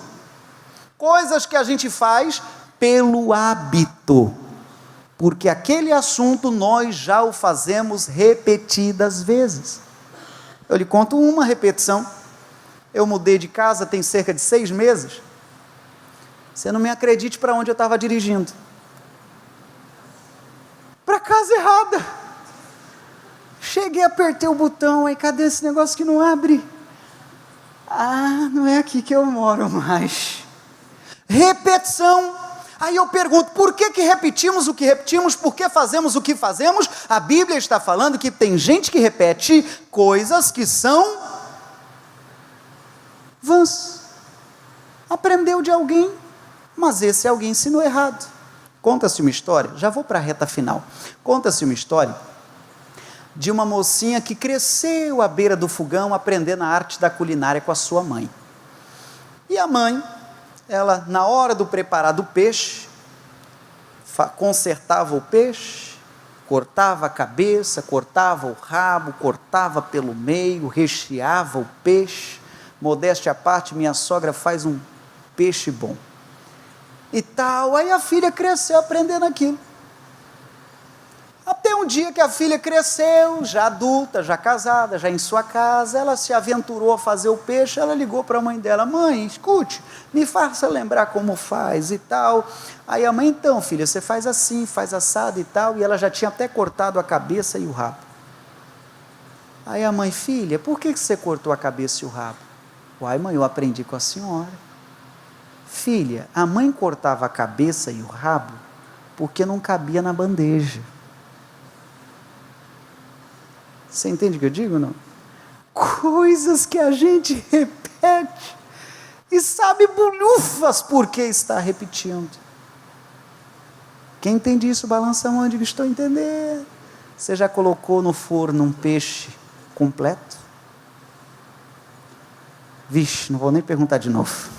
coisas que a gente faz pelo hábito, porque aquele assunto nós já o fazemos repetidas vezes. Eu lhe conto uma repetição. Eu mudei de casa tem cerca de 6 meses. Você não me acredite para onde eu estava dirigindo. Para casa errada. Cheguei, apertei o botão, aí cadê esse negócio que não abre? Ah, não é aqui que eu moro mais. Repetição. Aí eu pergunto, por que repetimos o que repetimos? Por que fazemos o que fazemos? A Bíblia está falando que tem gente que repete coisas que são vãs. Aprendeu de alguém, mas esse alguém ensinou errado. Conta-se uma história, já vou para a reta final. Conta-se uma história de uma mocinha que cresceu à beira do fogão aprendendo a arte da culinária com a sua mãe. E a mãe, ela na hora do preparar do peixe, consertava o peixe, cortava a cabeça, cortava o rabo, cortava pelo meio, recheava o peixe. Modéstia à parte, minha sogra faz um peixe bom. E tal, aí a filha cresceu aprendendo aquilo. Até um dia que a filha cresceu, já adulta, já casada, já em sua casa, ela se aventurou a fazer o peixe, ela ligou para a mãe dela, mãe, escute, me faça lembrar como faz e tal. Aí a mãe, então filha, você faz assim, faz assado e tal, e ela já tinha até cortado a cabeça e o rabo. Aí a mãe, filha, por que você cortou a cabeça e o rabo? Uai mãe, eu aprendi com a senhora. Filha, a mãe cortava a cabeça e o rabo porque não cabia na bandeja. Você entende o que eu digo, não? Coisas que a gente repete e sabe bolhufas por que está repetindo. Quem entende isso, balança a mão, diga, estou a entender. Você já colocou no forno um peixe completo? Vixe, não vou nem perguntar de novo.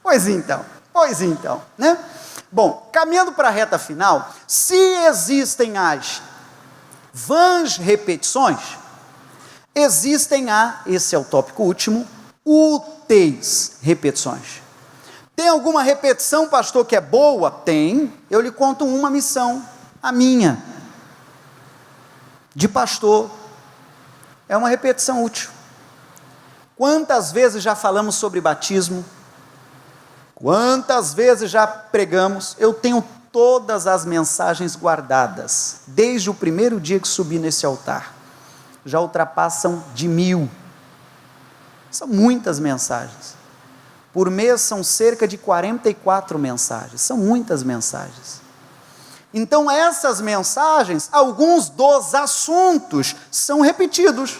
Pois então, né? Bom, caminhando para a reta final, se existem as vãs repetições, existem esse é o tópico último, úteis repetições. Tem alguma repetição, pastor, que é boa? Tem. Eu lhe conto uma missão, a minha, de pastor. É uma repetição útil. Quantas vezes já falamos sobre batismo? Quantas vezes já pregamos? Eu tenho todas as mensagens guardadas, desde o primeiro dia que subi nesse altar. Já ultrapassam de 1000. São muitas mensagens. Por mês são cerca de 44 mensagens. São muitas mensagens. Então essas mensagens, alguns dos assuntos são repetidos.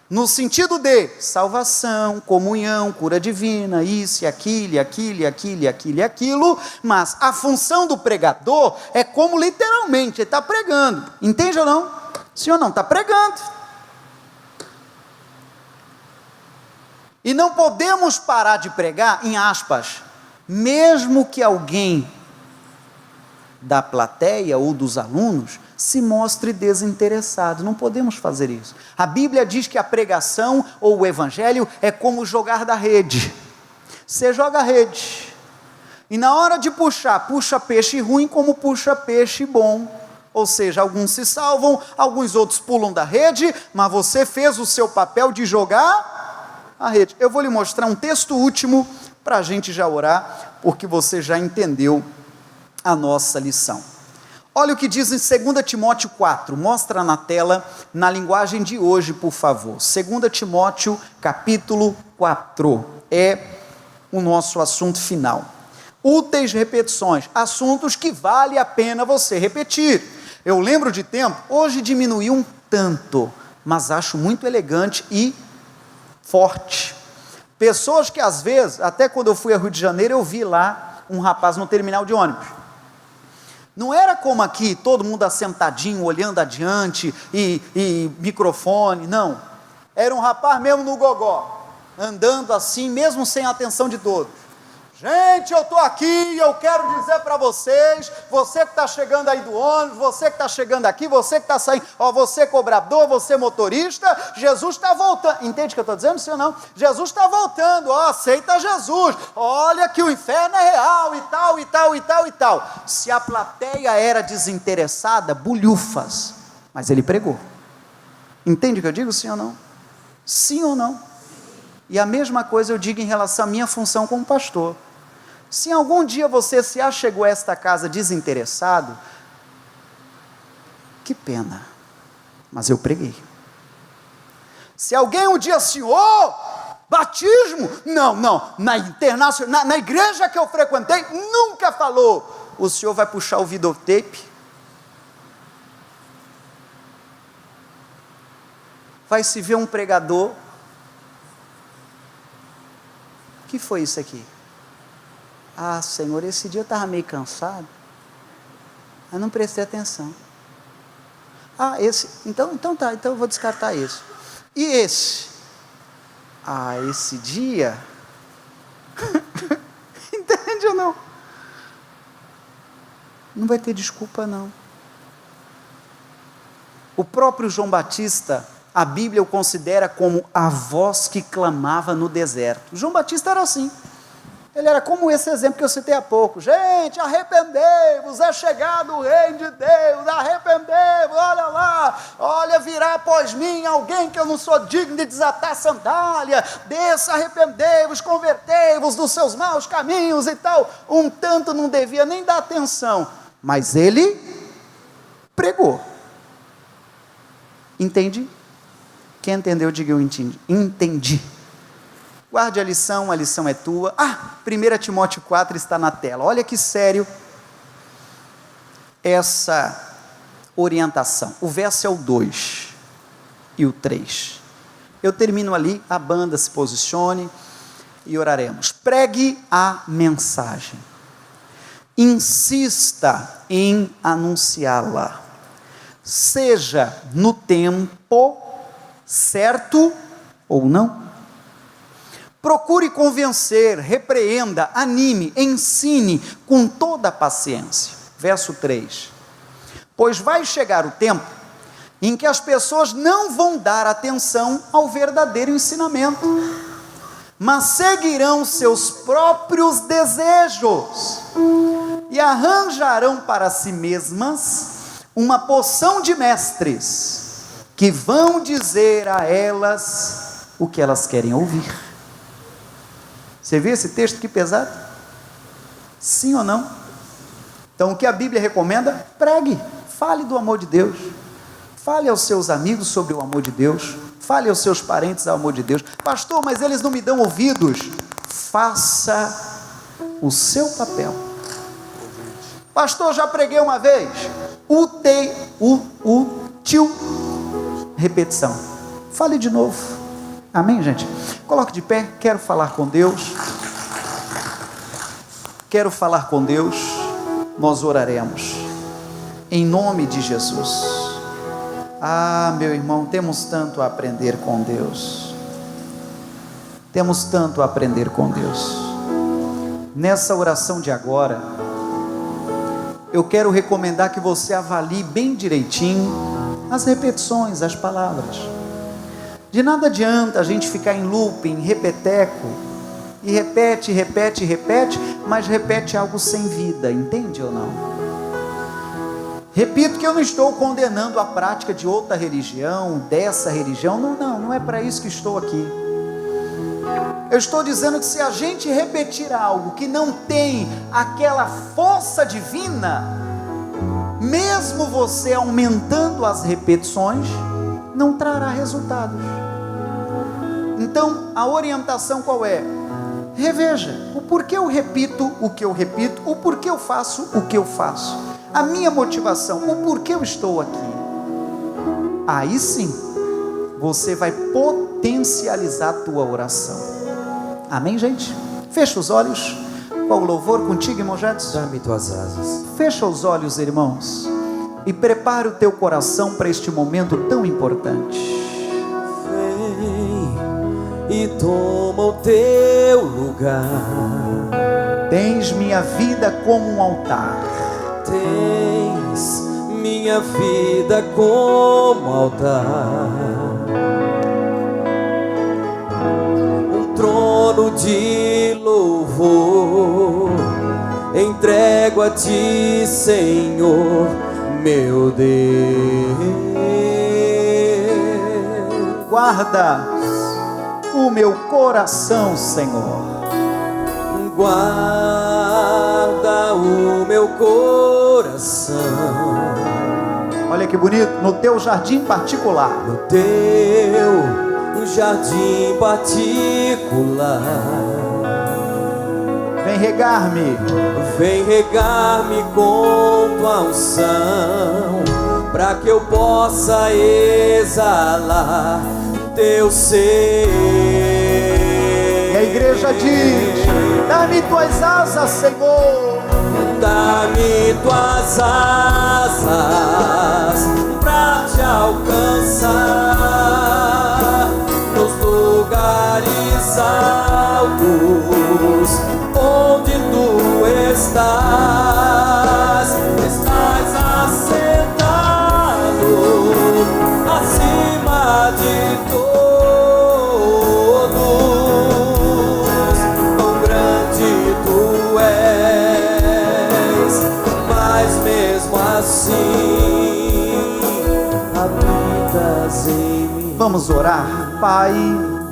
no sentido de salvação, comunhão, cura divina, isso e aquilo, e aquilo, e aquilo, e aquilo, e aquilo, mas a função do pregador é como literalmente ele está pregando, entende ou não? Sim ou não? Está pregando. E não podemos parar de pregar, em aspas, mesmo que alguém da plateia ou dos alunos se mostre desinteressado. Não podemos fazer isso. A Bíblia diz que a pregação ou o evangelho é como jogar da rede. Você joga a rede e na hora de puxar, puxa peixe ruim como puxa peixe bom. Ou seja, alguns se salvam, alguns outros pulam da rede, mas você fez o seu papel de jogar a rede. Eu vou lhe mostrar um texto último para a gente já orar, porque você já entendeu a nossa lição. Olha o que diz em 2 Timóteo 4, mostra na tela, na linguagem de hoje, por favor. 2 Timóteo capítulo 4, é o nosso assunto final. Úteis repetições, assuntos que vale a pena você repetir. Eu lembro de tempo, hoje diminuiu um tanto, mas acho muito elegante e forte. Pessoas que às vezes, até quando eu fui ao Rio de Janeiro, eu vi lá um rapaz no terminal de ônibus. Não era como aqui, todo mundo assentadinho, olhando adiante, e microfone, não. Era um rapaz mesmo no gogó, andando assim, mesmo sem a atenção de todos. Gente, eu estou aqui e eu quero dizer para vocês, você que está chegando aí do ônibus, você que está chegando aqui, você que está saindo, ó, você cobrador, você motorista, Jesus está voltando. Entende o que eu estou dizendo, sim ou não? Jesus está voltando, ó, aceita Jesus, olha que o inferno é real e tal, e tal, e tal, e tal. Se a plateia era desinteressada, bulhufas, mas ele pregou. Entende o que eu digo, sim ou não? Sim ou não? E a mesma coisa eu digo em relação à minha função como pastor. Se algum dia você se achegou a esta casa desinteressado, que pena, mas eu preguei. Se alguém um dia assim, batismo, não, na igreja que eu frequentei, nunca falou, o senhor vai puxar o videotape, vai se ver um pregador, o que foi isso aqui? Ah, Senhor, esse dia eu estava meio cansado, eu não prestei atenção. Ah, esse, então tá, então eu vou descartar esse. E esse? Ah, esse dia, entende ou não? Não vai ter desculpa não. O próprio João Batista, a Bíblia o considera como a voz que clamava no deserto. João Batista era assim. Ele era como esse exemplo que eu citei há pouco. Gente, arrependei-vos, é chegado o reino de Deus, arrependei-vos, olha lá, olha, virá após mim alguém que eu não sou digno de desatar a sandália, desça, arrependei-vos, convertei-vos dos seus maus caminhos e tal. Um tanto não devia nem dar atenção, mas ele pregou. Entende? Quem entendeu, diga eu entendi. Guarde a lição é tua. 1 Timóteo 4 está na tela. Olha que sério essa orientação. O verso é o 2 e o 3. Eu termino ali, a banda se posicione e oraremos. Pregue a mensagem. Insista em anunciá-la. Seja no tempo certo ou não. Procure convencer, repreenda, anime, ensine com toda a paciência. Verso 3. Pois vai chegar o tempo em que as pessoas não vão dar atenção ao verdadeiro ensinamento, mas seguirão seus próprios desejos e arranjarão para si mesmas uma porção de mestres que vão dizer a elas o que elas querem ouvir. Você viu esse texto que pesado? Sim ou não? Então o que a Bíblia recomenda? Pregue, fale do amor de Deus, fale aos seus amigos sobre o amor de Deus, fale aos seus parentes ao amor de Deus. Pastor, mas eles não me dão ouvidos. Faça o seu papel. Pastor, já preguei uma vez. Útil repetição. Fale de novo. Amém, gente? Coloque de pé, quero falar com Deus. Quero falar com Deus, nós oraremos, em nome de Jesus. Ah, meu irmão, temos tanto a aprender com Deus. Temos tanto a aprender com Deus. Nessa oração de agora, eu quero recomendar que você avalie bem direitinho as repetições, as palavras. De nada adianta a gente ficar em looping, repeteco, e repete, mas repete algo sem vida, entende ou não? Repito que eu não estou condenando a prática de outra religião, dessa religião, não é para isso que estou aqui. Eu estou dizendo que se a gente repetir algo que não tem aquela força divina, mesmo você aumentando as repetições, não trará resultados. Então, a orientação qual é? Reveja o porquê eu repito o que eu repito, o porquê eu faço o que eu faço, a minha motivação, o porquê eu estou aqui. Aí sim, você vai potencializar a tua oração. Amém, gente? Fecha os olhos. Qual o louvor contigo, irmão Jadson? Dá-me tuas asas. Fecha os olhos, irmãos, e prepare o teu coração para este momento tão importante. E toma o teu lugar. Tens minha vida como um altar. Tens minha vida como altar. Um trono de louvor entrego a ti, Senhor, meu Deus. Guarda o meu coração, Senhor. Guarda o meu coração. Olha que bonito, no teu jardim particular. No teu jardim particular. Vem regar-me. Vem regar-me com tua unção, para que eu possa exalar teu ser. E a igreja diz: dá-me tuas asas, Senhor. Dá-me tuas asas pra te alcançar nos lugares altos onde tu estás. Estás assentado acima de todos, quão grande tu és, mas mesmo assim habitas em mim. Vamos orar. Pai,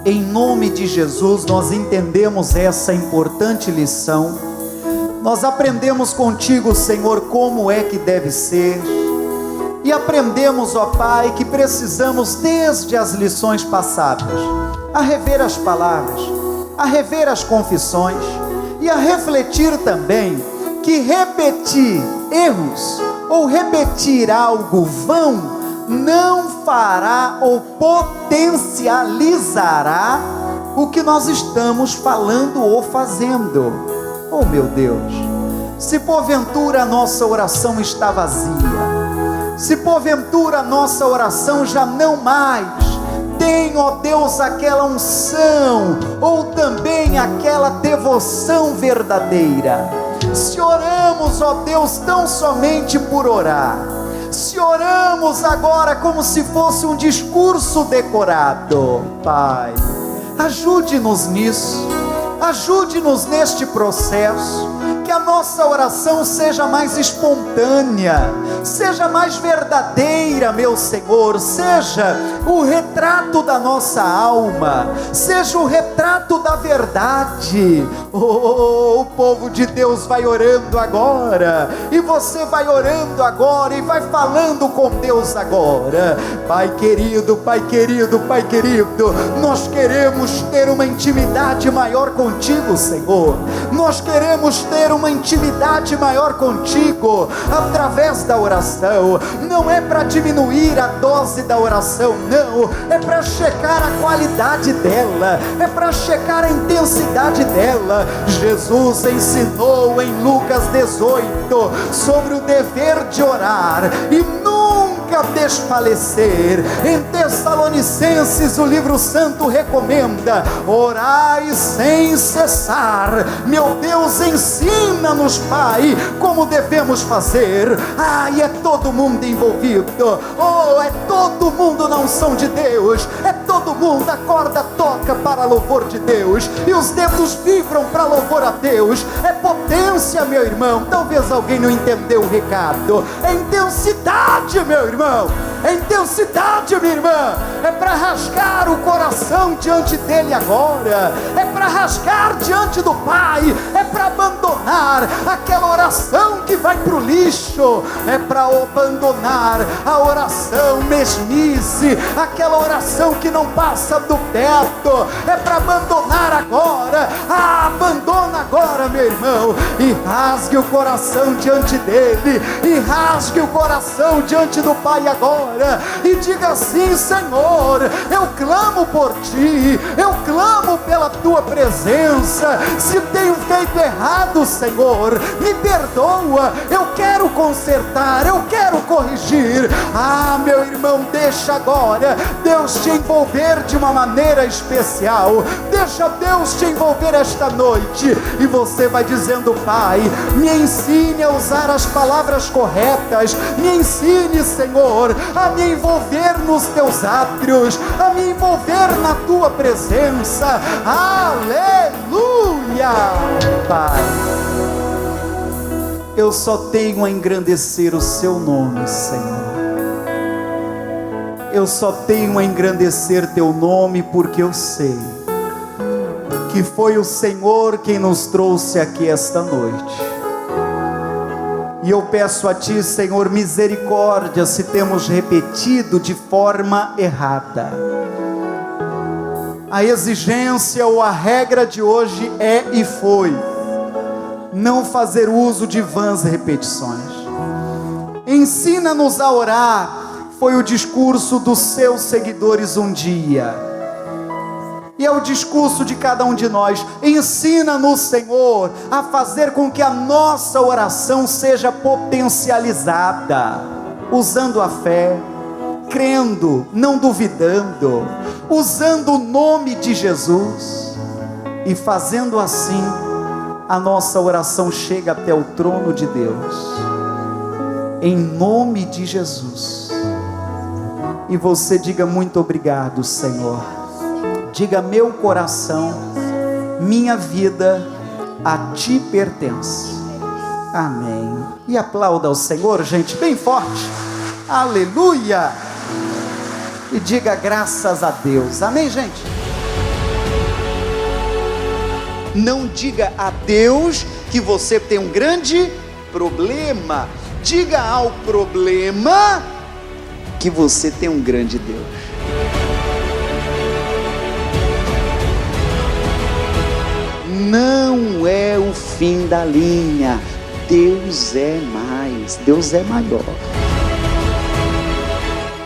em nome de Jesus, nós entendemos essa importante lição. Nós aprendemos contigo, Senhor, como é que deve ser. E aprendemos, ó Pai, que precisamos, desde as lições passadas, a rever as palavras, a rever as confissões e a refletir também que repetir erros ou repetir algo vão não fará ou potencializará o que nós estamos falando ou fazendo. Oh meu Deus, se porventura a nossa oração está vazia, se porventura a nossa oração já não mais tem, ó Deus, aquela unção ou também aquela devoção verdadeira, se oramos, ó Deus, tão somente por orar, se oramos agora como se fosse um discurso decorado, Pai, ajude-nos nisso, ajude-nos neste processo, que a nossa oração seja mais espontânea, seja mais verdadeira, meu Senhor, seja o retrato da nossa alma, seja o retrato da verdade. Oh, o povo de Deus vai orando agora, e você vai orando agora, e vai falando com Deus agora. Pai querido, Pai querido, Pai querido, nós queremos ter uma intimidade maior contigo, Senhor, nós queremos ter uma intimidade maior contigo através da oração. Não é para diminuir a dose da oração, não, é para checar a qualidade dela, é para checar a intensidade dela. Jesus ensinou em Lucas 18 sobre o dever de orar e nunca desfalecer. Em Tessalonicenses, o livro santo recomenda: orai sem cessar. Meu Deus, ensina-nos, Pai, como devemos fazer. E é todo mundo envolvido, é todo mundo na unção de Deus, é todo mundo. A corda toca para louvor de Deus e os dedos vibram para louvor a Deus. É potência, meu irmão. Talvez alguém não entendeu o recado. É intensidade, meu irmão, é intensidade, minha irmã. É para rasgar o coração diante dele agora, é para rasgar diante do Pai, é para abandonar aquela oração que vai para o lixo, é para abandonar a oração mesmice, aquela oração que não passa do teto, é para abandonar agora. Abandona agora, meu irmão, e rasgue o coração diante dele, e rasgue o coração diante do Pai agora, e diga assim: Senhor, eu clamo por ti, eu clamo pela tua presença. Se tenho feito errado, Senhor, me perdoa, eu quero consertar, eu quero corrigir. Meu irmão, deixa agora Deus te envolver de uma maneira especial. Deixa Deus te envolver esta noite, e você vai dizendo: Pai, me ensine a usar as palavras corretas, me ensine, Senhor, a me envolver nos teus átrios, a me envolver na tua presença. Aleluia! Pai, eu só tenho a engrandecer o seu nome, Senhor. Eu só tenho a engrandecer teu nome, porque eu sei que foi o Senhor quem nos trouxe aqui esta noite. E eu peço a ti, Senhor, misericórdia se temos repetido de forma errada. A exigência ou a regra de hoje é e foi não fazer uso de vãs repetições. Ensina-nos a orar, foi o discurso dos seus seguidores um dia, e é o discurso de cada um de nós. Ensina-nos, Senhor, a fazer com que a nossa oração seja potencializada, usando a fé, crendo, não duvidando, usando o nome de Jesus, e fazendo assim, a nossa oração chega até o trono de Deus, em nome de Jesus. E você diga: muito obrigado, Senhor. Diga: meu coração, minha vida a ti pertence. Amém. E aplauda ao Senhor, gente, bem forte. Aleluia. E diga: graças a Deus. Amém, gente? Não diga a Deus que você tem um grande problema. Diga ao problema que você tem um grande Deus. Não é o fim da linha. Deus é mais, Deus é maior.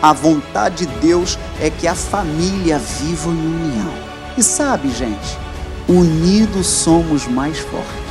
A vontade de Deus é que a família viva em união. E sabe, gente, unidos somos mais fortes.